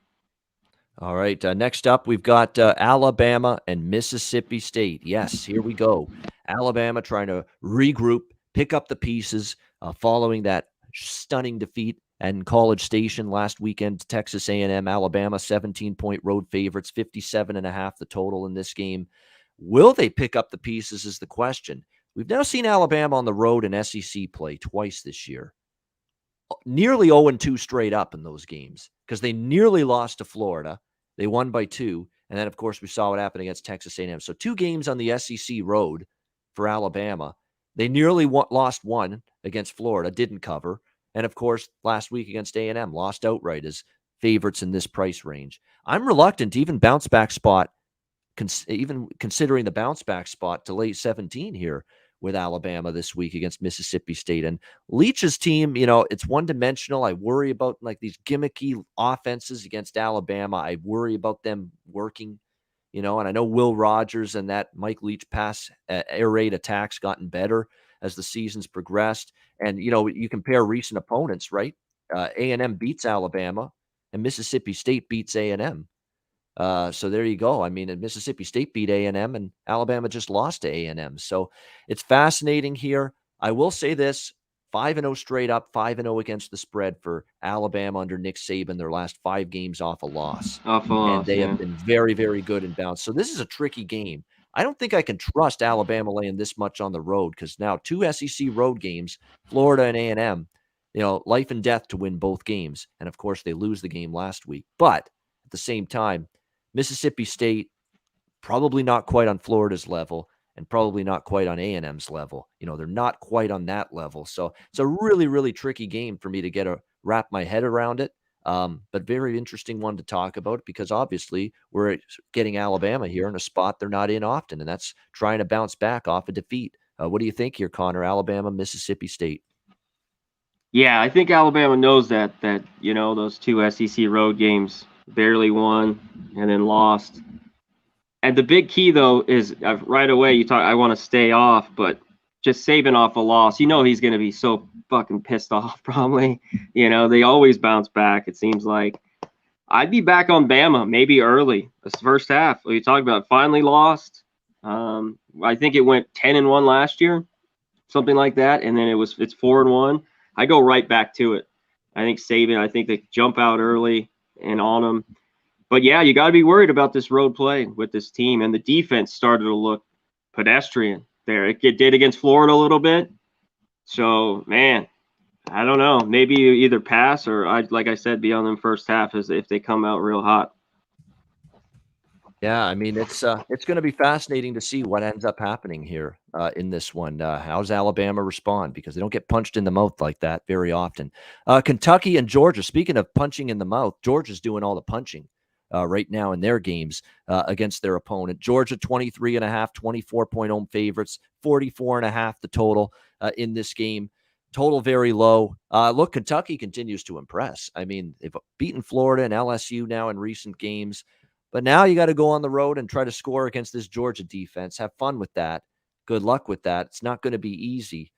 All right. Next up, we've got Alabama and Mississippi State. Yes, here we go. Alabama trying to regroup, pick up the pieces following that stunning defeat in College Station last weekend. Texas A&M, Alabama, 17-point road favorites, 57.5 the total in this game. Will they pick up the pieces is the question. We've now seen Alabama on the road in SEC play twice this year. Nearly 0-2 straight up in those games because they nearly lost to Florida. They won by 2. And then, of course, we saw what happened against Texas A&M. So 2 games on the SEC road for Alabama. They nearly lost 1 against Florida, didn't cover. And, of course, last week against A&M, lost outright as favorites in this price range. I'm reluctant to even bounce back spot, even considering the bounce back spot to late 17 here with Alabama this week against Mississippi State. And Leach's team, it's one-dimensional. I worry about like these gimmicky offenses against Alabama. I worry about them working, and I know Will Rogers and that Mike Leach pass air raid attacks gotten better as the season's progressed. And, you compare recent opponents, right? A&M beats Alabama and Mississippi State beats A&M. So there you go. I mean, Mississippi State beat A&M and Alabama just lost to A&M. So it's fascinating here. I will say this, 5-0 straight up, 5-0 against the spread for Alabama under Nick Saban, their last 5 games off a loss. And they have been very, very good in bounce. So this is a tricky game. I don't think I can trust Alabama laying this much on the road because now 2 SEC road games, Florida and A&M, life and death to win both games. And, of course, they lose the game last week. But at the same time, Mississippi State, probably not quite on Florida's level and probably not quite on A&M's level. They're not quite on that level. So it's a really, really tricky game for me to wrap my head around it. But very interesting one to talk about because obviously we're getting Alabama here in a spot they're not in often, and that's trying to bounce back off a defeat. What do you think here, Conor? Alabama, Mississippi State. Yeah, I think Alabama knows that those 2 SEC road games barely won and then lost. And the big key, though, is right away I want to stay off, but just Saban off a loss, he's going to be so fucking pissed off probably. They always bounce back, it seems like. I'd be back on Bama maybe early. This first half, we talked about finally lost. I think it went 10-1 last year, something like that. And then it's 4-1. I go right back to it. I think Saban, they jump out early and on them. But yeah, you got to be worried about this road play with this team. And the defense started to look pedestrian there. It did against Florida a little bit. So, man, I don't know. Maybe you either pass or, like I said, be on them first half as if they come out real hot. Yeah, I mean, it's going to be fascinating to see what ends up happening here in this one. How's Alabama respond? Because they don't get punched in the mouth like that very often. Kentucky and Georgia, speaking of punching in the mouth, Georgia's doing all the punching right now in their games against their opponent. Georgia, 23.5, 24-point home favorites, 44.5 the total in this game. Total very low. Look, Kentucky continues to impress. I mean, they've beaten Florida and LSU now in recent games. But now you got to go on the road and try to score against this Georgia defense. Have fun with that. Good luck with that. It's not going to be easy.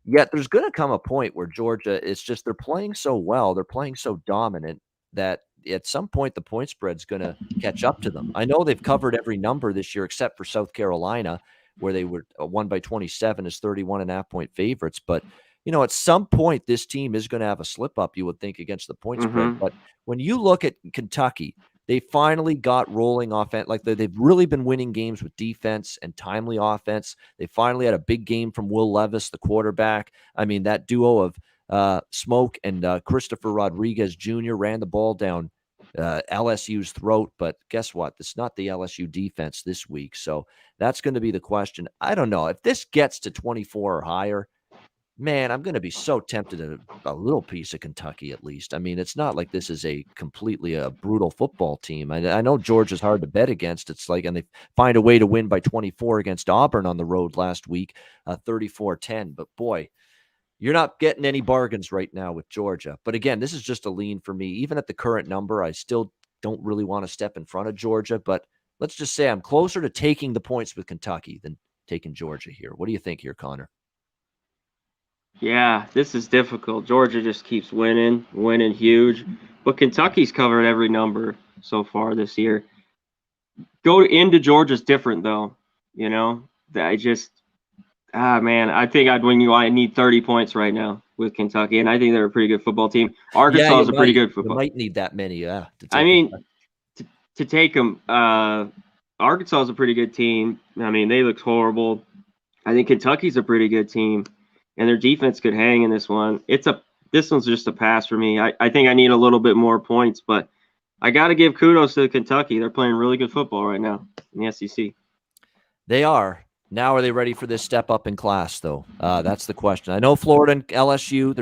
Yet there's going to come a point where Georgia, they're playing so well, they're playing so dominant that at some point the point spread's going to catch up to them. I know they've covered every number this year except for South Carolina, where they were won by 27 as 31.5-point favorites. But, at some point this team is going to have a slip up, you would think, against the point spread. But when you look at Kentucky, they finally got rolling offense. Like they've really been winning games with defense and timely offense. They finally had a big game from Will Levis, the quarterback. I mean, that duo of Smoke and Christopher Rodriguez Jr. ran the ball down LSU's throat. But guess what? It's not the LSU defense this week. So that's going to be the question. I don't know. If this gets to 24 or higher, Man, I'm going to be so tempted at a little piece of Kentucky at least. I mean, it's not like this is a completely brutal football team. I know Georgia's hard to bet against. It's like, and they find a way to win by 24 against Auburn on the road last week, 34-10. But boy, you're not getting any bargains right now with Georgia. But again, this is just a lean for me. Even at the current number, I still don't really want to step in front of Georgia. But let's just say I'm closer to taking the points with Kentucky than taking Georgia here. What do you think here, Connor? Yeah, this is difficult. Georgia just keeps winning huge. But Kentucky's covered every number so far this year. Go into Georgia's different though. You know, I just man, I think I'd win you. I need 30 points right now with Kentucky, and I think they're a pretty good football team. Arkansas is a pretty good football. You might need that many, yeah. I mean, to take them, Arkansas is a pretty good team. I mean, they look horrible. I think Kentucky's a pretty good team, and their defense could hang in this one. This one's just a pass for me. I think I need a little bit more points, but I got to give kudos to Kentucky. They're playing really good football right now in the SEC. They are. Now, are they ready for this step up in class, though? That's the question. I know Florida and LSU,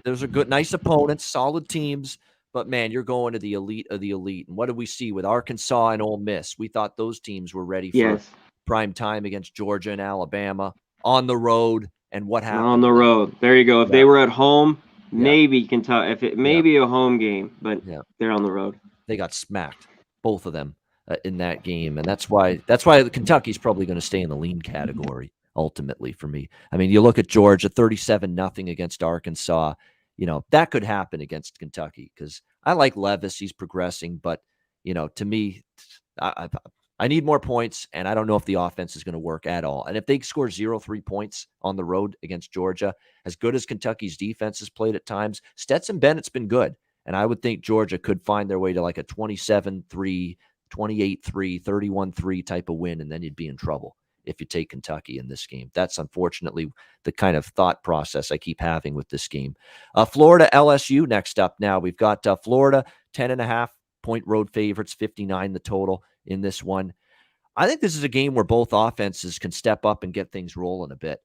those are good, nice opponents, solid teams, but man, you're going to the elite of the elite. And what did we see with Arkansas and Ole Miss? We thought those teams were ready for prime time against Georgia and Alabama on the road. And what happened? On the road. There you go. If they were at home, maybe Kentucky. If it may be a home game, but they're on the road. They got smacked, both of them. In that game, and that's why Kentucky's probably going to stay in the lean category ultimately for me. I mean, you look at Georgia 37-0 against Arkansas. You know that could happen against Kentucky because I like Levis; he's progressing, but to me, I need more points, and I don't know if the offense is going to work at all. And if they score 0-3 points on the road against Georgia, as good as Kentucky's defense has played at times, Stetson Bennett's been good, and I would think Georgia could find their way to like a 27-3. 28-3, 31-3 type of win, and then you'd be in trouble if you take Kentucky in this game. That's unfortunately the kind of thought process I keep having with this game. Florida LSU next up now. We've got Florida 10.5-point road favorites, 59 the total in this one. I think this is a game where both offenses can step up and get things rolling a bit.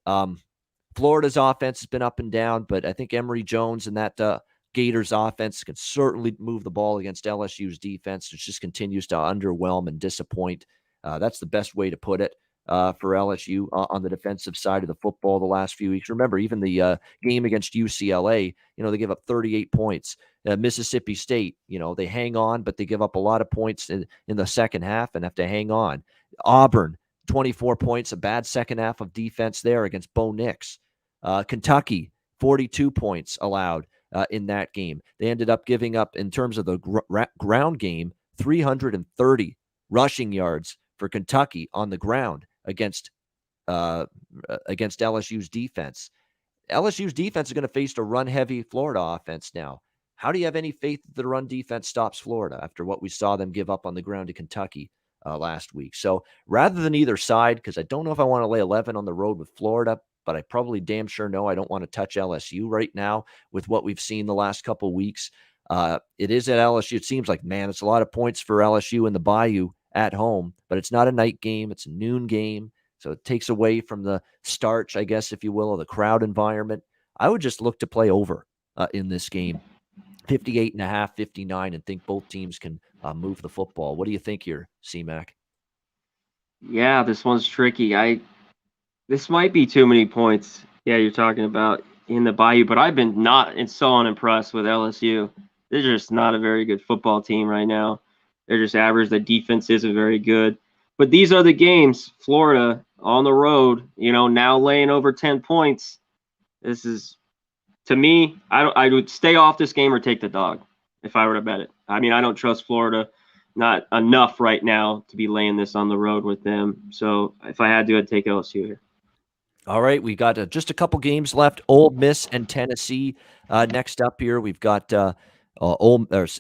Florida's offense has been up and down, but I think Emory Jones and that Gators offense can certainly move the ball against LSU's defense, which just continues to underwhelm and disappoint. That's the best way to put it for LSU on the defensive side of the football the last few weeks. Remember, even the game against UCLA, they give up 38 points. Mississippi State, they hang on, but they give up a lot of points in the second half and have to hang on. Auburn, 24 points, a bad second half of defense there against Bo Nix. Kentucky, 42 points allowed. In that game. They ended up giving up, in terms of the ground game, 330 rushing yards for Kentucky on the ground against LSU's defense. LSU's defense is going to face a run-heavy Florida offense now. How do you have any faith that the run defense stops Florida after what we saw them give up on the ground to Kentucky last week? So rather than either side, because I don't know if I want to lay 11 on the road with Florida, but I probably damn sure know I don't want to touch LSU right now with what we've seen the last couple of weeks. It is at LSU. It seems like, man, it's a lot of points for LSU in the Bayou at home, but it's not a night game. It's a noon game. So it takes away from the starch, I guess, if you will, of the crowd environment. I would just look to play over in this game, 58.5, 59, and think both teams can move the football. What do you think here, C-Mac? Yeah, this one's tricky. This might be too many points. Yeah, you're talking about in the Bayou, but I've been so unimpressed with LSU. They're just not a very good football team right now. They're just average. The defense isn't very good. But these are the games. Florida on the road, now laying over 10 points. This is, to me, I would stay off this game or take the dog if I were to bet it. I mean, I don't trust Florida not enough right now to be laying this on the road with them. So if I had to, I'd take LSU here. All right, we got just a couple games left. Ole Miss and Tennessee next up here. We've got Ole Miss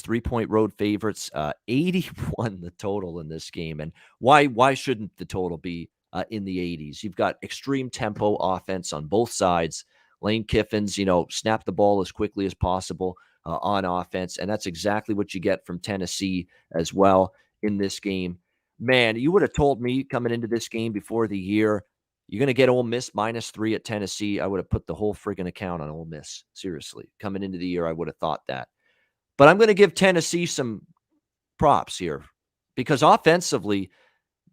3-point road favorites, 81 the total in this game. And why shouldn't the total be in the 80s? You've got extreme tempo offense on both sides. Lane Kiffin's, snap the ball as quickly as possible on offense, and that's exactly what you get from Tennessee as well in this game. Man, you would have told me coming into this game before the year, You're going to get Ole Miss -3 at Tennessee. I would have put the whole friggin' account on Ole Miss. Seriously. Coming into the year, I would have thought that. But I'm going to give Tennessee some props here because offensively,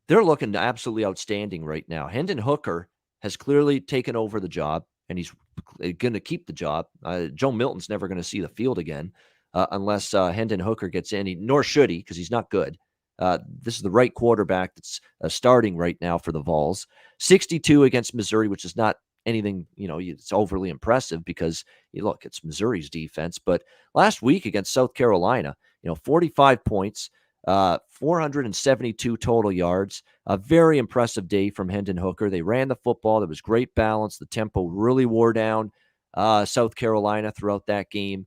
they're looking absolutely outstanding right now. Hendon Hooker has clearly taken over the job, and he's going to keep the job. Joe Milton's never going to see the field again unless Hendon Hooker gets in, nor should he because he's not good. This is the right quarterback that's starting right now for the Vols. 62 against Missouri, which is not anything, it's overly impressive because, look, it's Missouri's defense. But last week against South Carolina, 45 points, 472 total yards. A very impressive day from Hendon Hooker. They ran the football. There was great balance. The tempo really wore down South Carolina throughout that game.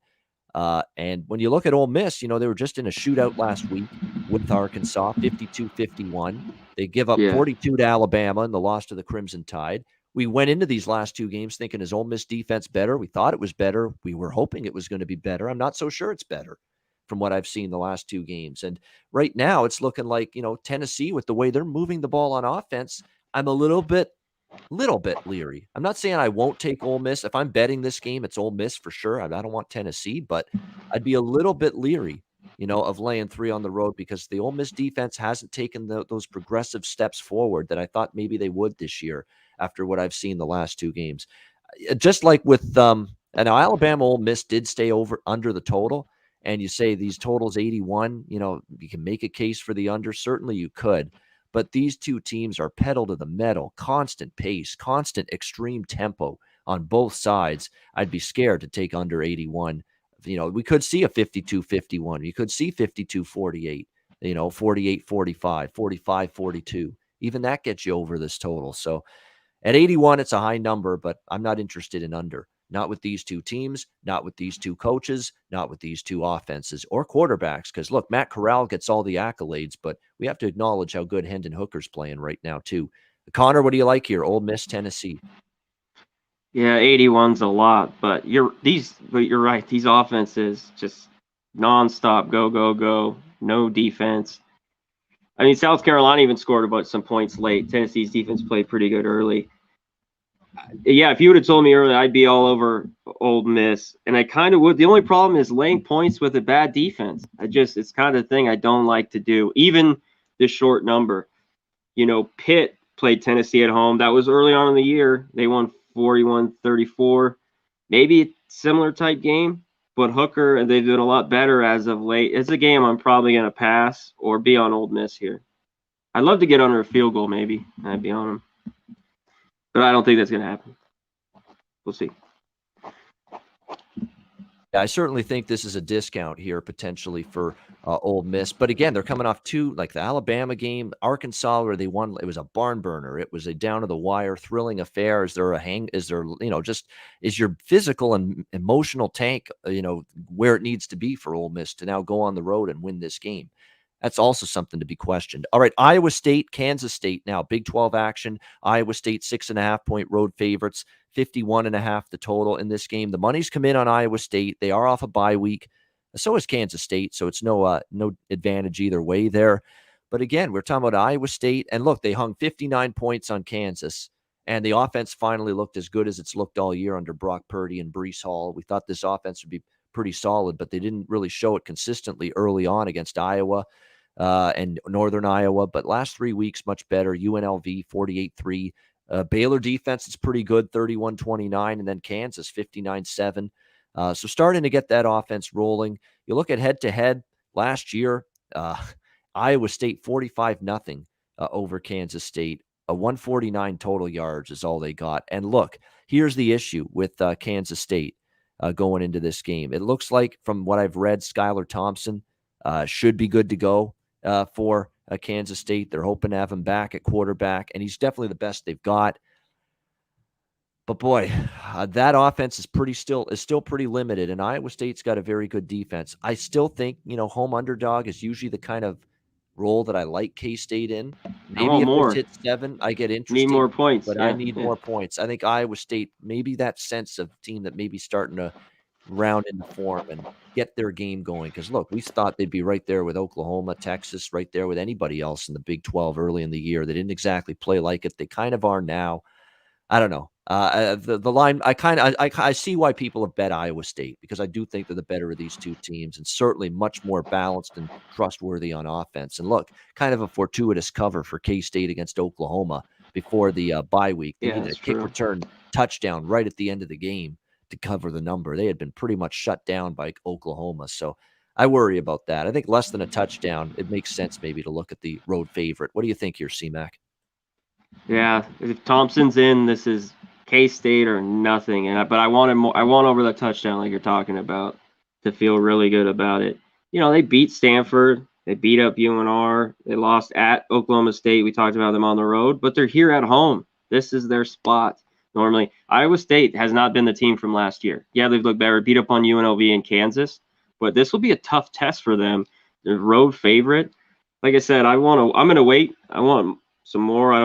And when you look at Ole Miss, they were just in a shootout last week with Arkansas, 52-51. They give up 42 to Alabama in the loss to the Crimson Tide. We went into these last two games thinking, is Ole Miss defense better? We thought it was better. We were hoping it was going to be better. I'm not so sure it's better from what I've seen the last two games. And right now it's looking like, Tennessee, with the way they're moving the ball on offense, I'm a little bit leery. I'm not saying I won't take Ole Miss. If I'm betting this game, it's Ole Miss for sure. I don't want Tennessee, but I'd be a little bit leery, of laying 3 on the road because the Ole Miss defense hasn't taken those progressive steps forward that I thought maybe they would this year after what I've seen the last two games. Just like with and Alabama, Ole Miss did stay under the total. And you say these totals 81, you can make a case for the under. Certainly you could. But these two teams are pedal to the metal, constant pace, constant extreme tempo on both sides. I'd be scared to take under 81. We could see a 52-51. You could see 52-48, 48-45, 45-42. Even that gets you over this total. So at 81, it's a high number, but I'm not interested in under. Not with these two teams, not with these two coaches, not with these two offenses or quarterbacks. Because, look, Matt Corral gets all the accolades, but we have to acknowledge how good Hendon Hooker's playing right now, too. Conor, what do you like here? Ole Miss, Tennessee. Yeah, 81's a lot, but you're right. These offenses just nonstop, go, go, go, no defense. I mean, South Carolina even scored about some points late. Tennessee's defense played pretty good early. Yeah, if you would have told me earlier, I'd be all over Ole Miss, and I kind of would. The only problem is laying points with a bad defense. It's kind of the thing I don't like to do, even this short number. Pitt played Tennessee at home. That was early on in the year. They won 41-34. Maybe a similar type game, but Hooker, they've been a lot better as of late. It's a game I'm probably going to pass or be on Ole Miss here. I'd love to get under a field goal, maybe. I'd be on them. But I don't think that's going to happen. We'll see. Yeah, I certainly think this is a discount here potentially for Ole Miss. But again, they're coming off two, like the Alabama game, Arkansas, where they won. It was a barn burner. It was a down to the wire, thrilling affair. Is there is your physical and emotional tank, where it needs to be for Ole Miss to now go on the road and win this game? That's also something to be questioned. All right, Iowa State, Kansas State now. Big 12 action. Iowa State 6.5-point road favorites, 51.5 the total in this game. The money's come in on Iowa State. They are off a bye week. So is Kansas State, so it's no advantage either way there. But again, we're talking about Iowa State. And look, they hung 59 points on Kansas. And the offense finally looked as good as it's looked all year under Brock Purdy and Breece Hall. We thought this offense would be pretty solid, but they didn't really show it consistently early on against Iowa and Northern Iowa. But last 3 weeks, much better. UNLV 48-3. Baylor defense is pretty good, 31-29. And then Kansas 59-7. So starting to get that offense rolling. You look at head-to-head last year, Iowa State 45-0 over Kansas State. 149 total yards is all they got. And look, here's the issue with Kansas State going into this game. It looks like, from what I've read, Skylar Thompson should be good to go for Kansas State. They're hoping to have him back at quarterback, and he's definitely the best they've got. But boy, that offense is still pretty limited, and Iowa State's got a very good defense. I still think, home underdog is usually the kind of role that I like K-State in. Maybe if this hits 7, I get interested. Need more points. But I need more points. I think Iowa State, maybe that sense of team that maybe starting to round into form and get their game going. Because, look, we thought they'd be right there with Oklahoma, Texas, right there with anybody else in the Big 12 early in the year. They didn't exactly play like it. They kind of are now. I don't know. The line, I see why people have bet Iowa State, because I do think they're the better of these two teams and certainly much more balanced and trustworthy on offense. And look, kind of a fortuitous cover for K-State against Oklahoma before the bye week. They Yeah, needed a that's kick true. return touchdown right at the end of the game to cover the number. They had been pretty much shut down by Oklahoma. So I worry about that. I think less than a touchdown, it makes sense maybe to look at the road favorite. What do you think here, C-Mac? Yeah, if Thompson's in, this is K-State or nothing. But I wanted more. I want over the touchdown, like you're talking about, to feel really good about it. They beat Stanford. They beat up UNR. They lost at Oklahoma State. We talked about them on the road, but they're here at home. This is their spot. Normally, Iowa State has not been the team from last year. Yeah, they've looked better, beat up on UNLV in Kansas, but this will be a tough test for them. The road favorite. Like I said, I'm gonna wait. I want some more. I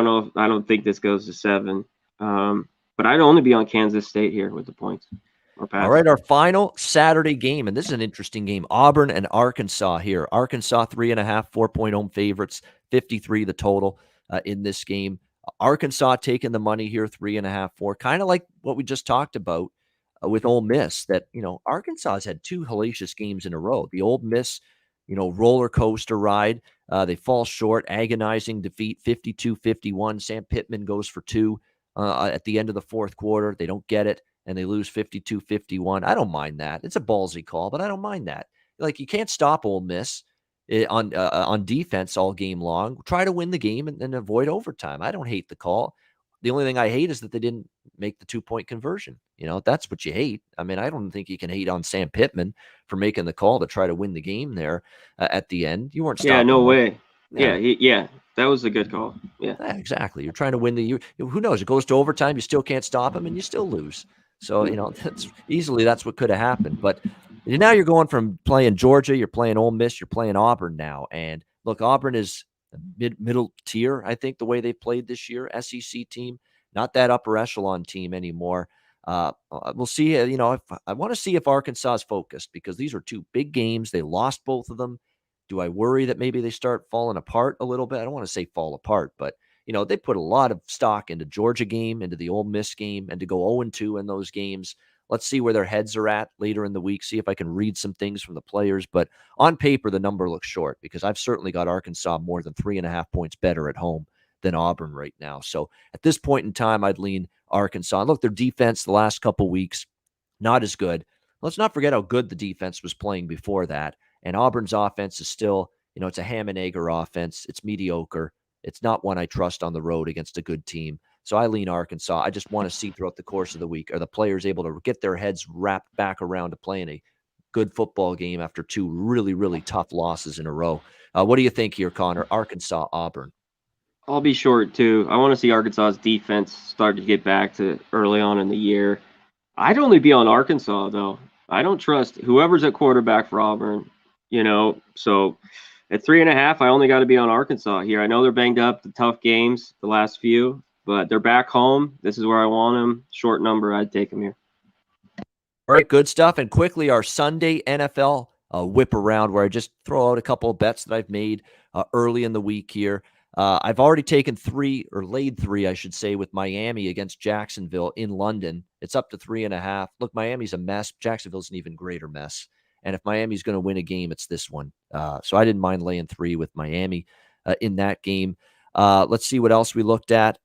don't think this goes to 7. But I'd only be on Kansas State here with the points or pass. All right, our final Saturday game, and this is an interesting game. Auburn and Arkansas here. Arkansas 3.5, 4-point home favorites, 53 the total in this game. Arkansas taking the money here, 3.5, 4. Kind of like what we just talked about with Ole Miss, that, Arkansas has had 2 hellacious games in a row. The Ole Miss, roller coaster ride. They fall short, agonizing defeat, 52-51. Sam Pittman goes for 2 at the end of the fourth quarter. They don't get it, and they lose 52-51. I don't mind that. It's a ballsy call, but I don't mind that. Like, you can't stop Ole Miss on defense all game long. Try to win the game and avoid overtime. I don't hate the call. The only thing I hate is that they didn't make the 2-point conversion. That's what you hate. I mean, I don't think you can hate on Sam Pittman for making the call to try to win the game there at the end. You weren't stopping. Yeah, no way. Yeah. Yeah, that was a good call. Yeah, exactly. You're trying to win who knows? It goes to overtime. You still can't stop him, and you still lose. So, that's what could have happened. But now you're going from playing Georgia, you're playing Ole Miss, you're playing Auburn now. And look, Auburn is middle tier, I think, the way they played this year. SEC team, not that upper echelon team anymore. We'll see. If I want to see if Arkansas is focused, because these are 2 big games. They lost both of them. Do I worry that maybe they start falling apart a little bit? I don't want to say fall apart, but they put a lot of stock into Georgia game, into the Ole Miss game, and to go 0-2 in those games. Let's see where their heads are at later in the week, see if I can read some things from the players. But on paper, the number looks short, because I've certainly got Arkansas more than 3.5 points better at home than Auburn right now. So at this point in time, I'd lean Arkansas. Look, their defense the last couple weeks, not as good. Let's not forget how good the defense was playing before that. And Auburn's offense is still, it's a ham and egger offense. It's mediocre. It's not one I trust on the road against a good team. So I lean Arkansas. I just want to see throughout the course of the week, are the players able to get their heads wrapped back around to playing a good football game after 2 really, really tough losses in a row. What do you think here, Conor? Arkansas, Auburn. I'll be short too. I want to see Arkansas's defense start to get back to early on in the year. I'd only be on Arkansas though. I don't trust whoever's at quarterback for Auburn. So at 3.5, I only got to be on Arkansas here. I know they're banged up, the tough games, the last few, but they're back home. This is where I want them. Short number, I'd take them here. All right, good stuff. And quickly, our Sunday NFL whip around, where I just throw out a couple of bets that I've made early in the week here. I've already taken 3, or laid 3, I should say, with Miami against Jacksonville in London. It's up to 3.5. Look, Miami's a mess. Jacksonville's an even greater mess. And if Miami's going to win a game, it's this one. So I didn't mind laying 3 with Miami in that game. Let's see what else we looked at.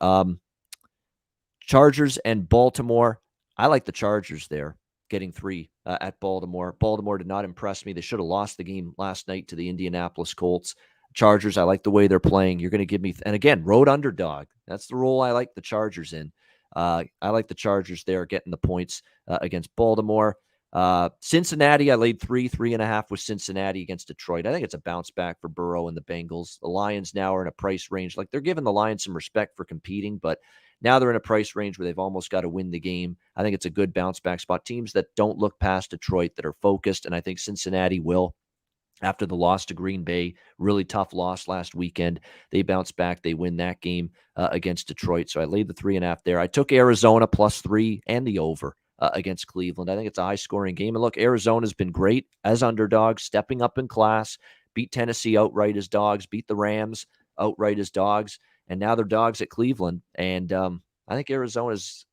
Chargers and Baltimore. I like the Chargers there, getting 3 at Baltimore. Baltimore did not impress me. They should have lost the game last night to the Indianapolis Colts. Chargers, I like the way they're playing. You're going to give me, and again, road underdog. That's the role I like the Chargers in. I like the Chargers there getting the points against Baltimore. Cincinnati, I laid 3.5 with Cincinnati against Detroit. I think it's a bounce back for Burrow and the Bengals. The Lions now are in a price range. Like, they're giving the Lions some respect for competing, but now they're in a price range where they've almost got to win the game. I think it's a good bounce back spot. Teams that don't look past Detroit, that are focused, and I think Cincinnati will. After the loss to Green Bay, really tough loss last weekend, they bounce back. They win that game against Detroit. So I laid the 3.5 there. I took Arizona +3 and the over against Cleveland. I think it's a high-scoring game. And look, Arizona's been great as underdogs, stepping up in class, beat Tennessee outright as dogs, beat the Rams outright as dogs, and now they're dogs at Cleveland. And I think Arizona's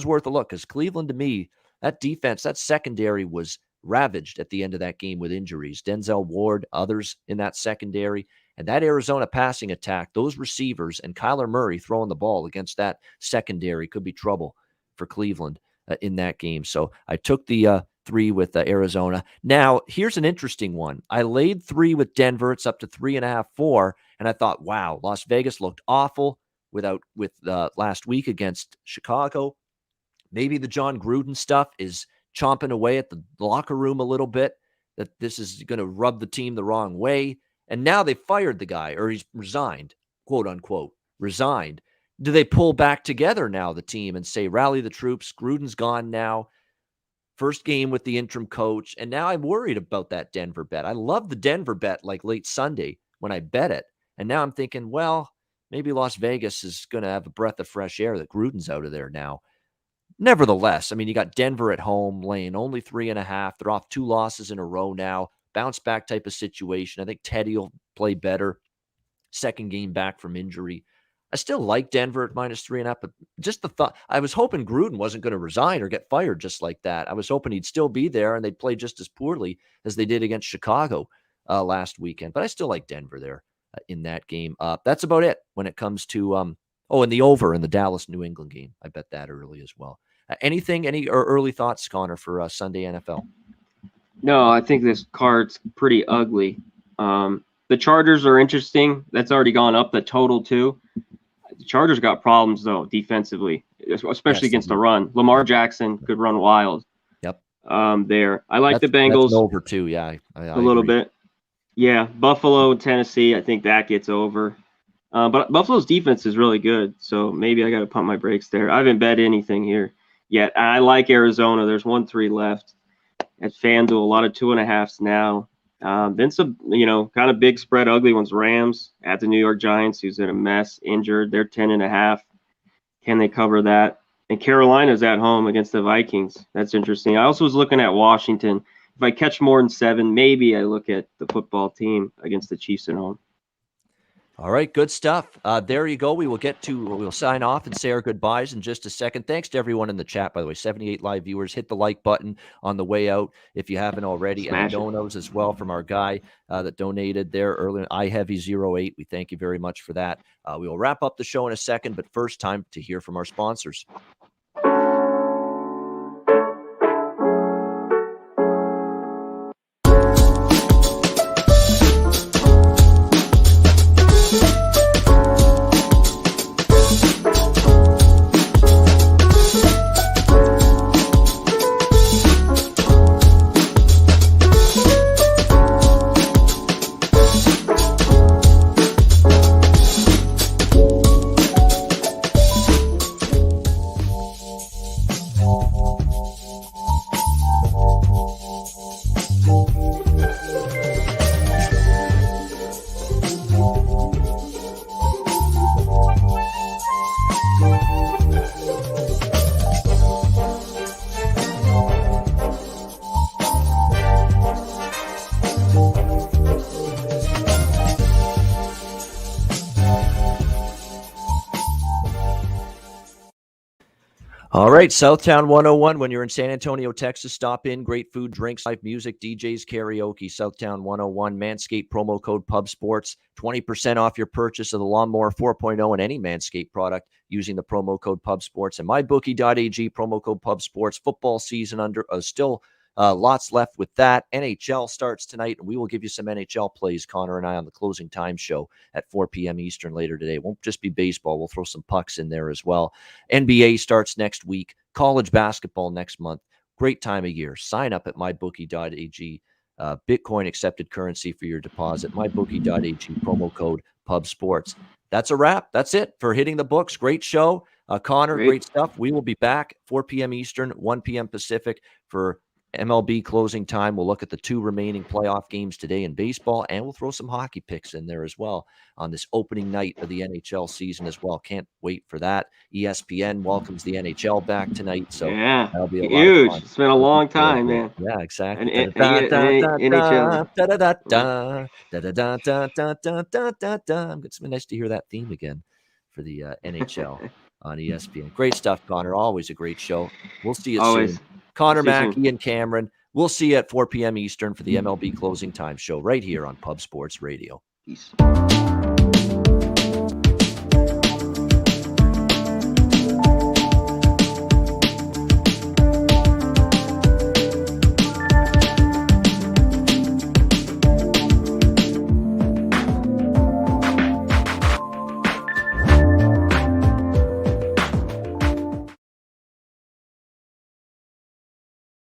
worth a look because Cleveland, to me, that defense, that secondary was ravaged at the end of that game with injuries. Denzel Ward, others in that secondary. And that Arizona passing attack, those receivers, and Kyler Murray throwing the ball against that secondary could be trouble for Cleveland in that game. So I took the 3 with Arizona. Now, here's an interesting one. I laid 3 with Denver. It's up to 3.5, 4. And I thought, wow, Las Vegas looked awful with last week against Chicago. Maybe the John Gruden stuff is chomping away at the locker room a little bit, that this is going to rub the team the wrong way. And now they fired the guy, or he's resigned, quote unquote, resigned. Do they pull back together now, the team, and say, rally the troops? Gruden's gone now. First game with the interim coach. And now I'm worried about that Denver bet. I love the Denver bet like late Sunday when I bet it. And now I'm thinking, well, maybe Las Vegas is going to have a breath of fresh air that Gruden's out of there now. Nevertheless, I mean, you got Denver at home laying only 3.5. They're off 2 losses in a row now. Bounce back type of situation. I think Teddy will play better. Second game back from injury. I still like Denver at -3.5, but just the thought, I was hoping Gruden wasn't going to resign or get fired just like that. I was hoping he'd still be there and they'd play just as poorly as they did against Chicago last weekend. But I still like Denver there in that game. That's about it when it comes to and the over in the Dallas-New England game. I bet that early as well. Any early thoughts, Conor, for Sunday NFL? No, I think this card's pretty ugly. The Chargers are interesting. That's already gone up the total too. The Chargers got problems though defensively, especially against the run. Lamar Jackson could run wild. Yep. There. I like the Bengals. That's over too. Yeah, I little bit. Yeah, Buffalo, Tennessee. I think that gets over. But Buffalo's defense is really good, so maybe I got to pump my brakes there. I haven't bet anything here yet. I like Arizona. There's 1-3 left at FanDuel. A lot of 2.5s now. Then some, kind of big spread, ugly ones. Rams at the New York Giants, who's in a mess, injured. They're 10.5. Can they cover that? And Carolina's at home against the Vikings. That's interesting. I also was looking at Washington. If I catch more than 7, maybe I look at the football team against the Chiefs at home. All right, good stuff. There you go. We'll sign off and say our goodbyes in just a second. Thanks to everyone in the chat, by the way. 78 live viewers. Hit the like button on the way out if you haven't already. Smash and the donos as well from our guy that donated there earlier, iHeavy08. We thank you very much for that. We will wrap up the show in a second, but first, time to hear from our sponsors. All right, Southtown 101. When you're in San Antonio, Texas, stop in. Great food, drinks, live music, DJs, karaoke. Southtown 101. Manscaped promo code PubSports. 20% off your purchase of the Lawnmower 4.0 and any Manscaped product using the promo code PubSports. And mybookie.ag, promo code PubSports. Football season still lots left with that. NHL starts tonight, and we will give you some NHL plays, Conor and I, on the Closing Time show at 4 p.m. Eastern later today. It won't just be baseball. We'll throw some pucks in there as well. NBA starts next week. College basketball next month. Great time of year. Sign up at mybookie.ag. Bitcoin accepted currency for your deposit. mybookie.ag, promo code PubSports. That's a wrap. That's it for Hitting the Books. Great show. Conor, great stuff. We will be back 4 p.m. Eastern, 1 p.m. Pacific for MLB Closing Time. We'll look at the 2 remaining playoff games today in baseball, and we'll throw some hockey picks in there as well on this opening night of the NHL season as well. Can't wait for that. ESPN welcomes the NHL back tonight, so yeah, that'll be a huge. lot of fun. It's been a long time, man. Yeah, exactly. NHL. It's been nice to hear that theme again for the NHL. on ESPN. Great stuff, Conor. Always a great show. We'll see you Always. soon. Conor See you Mackey soon. and Cameron. We'll see you at 4 p.m. Eastern for the MLB Closing Time show right here on Pub Sports Radio. Peace.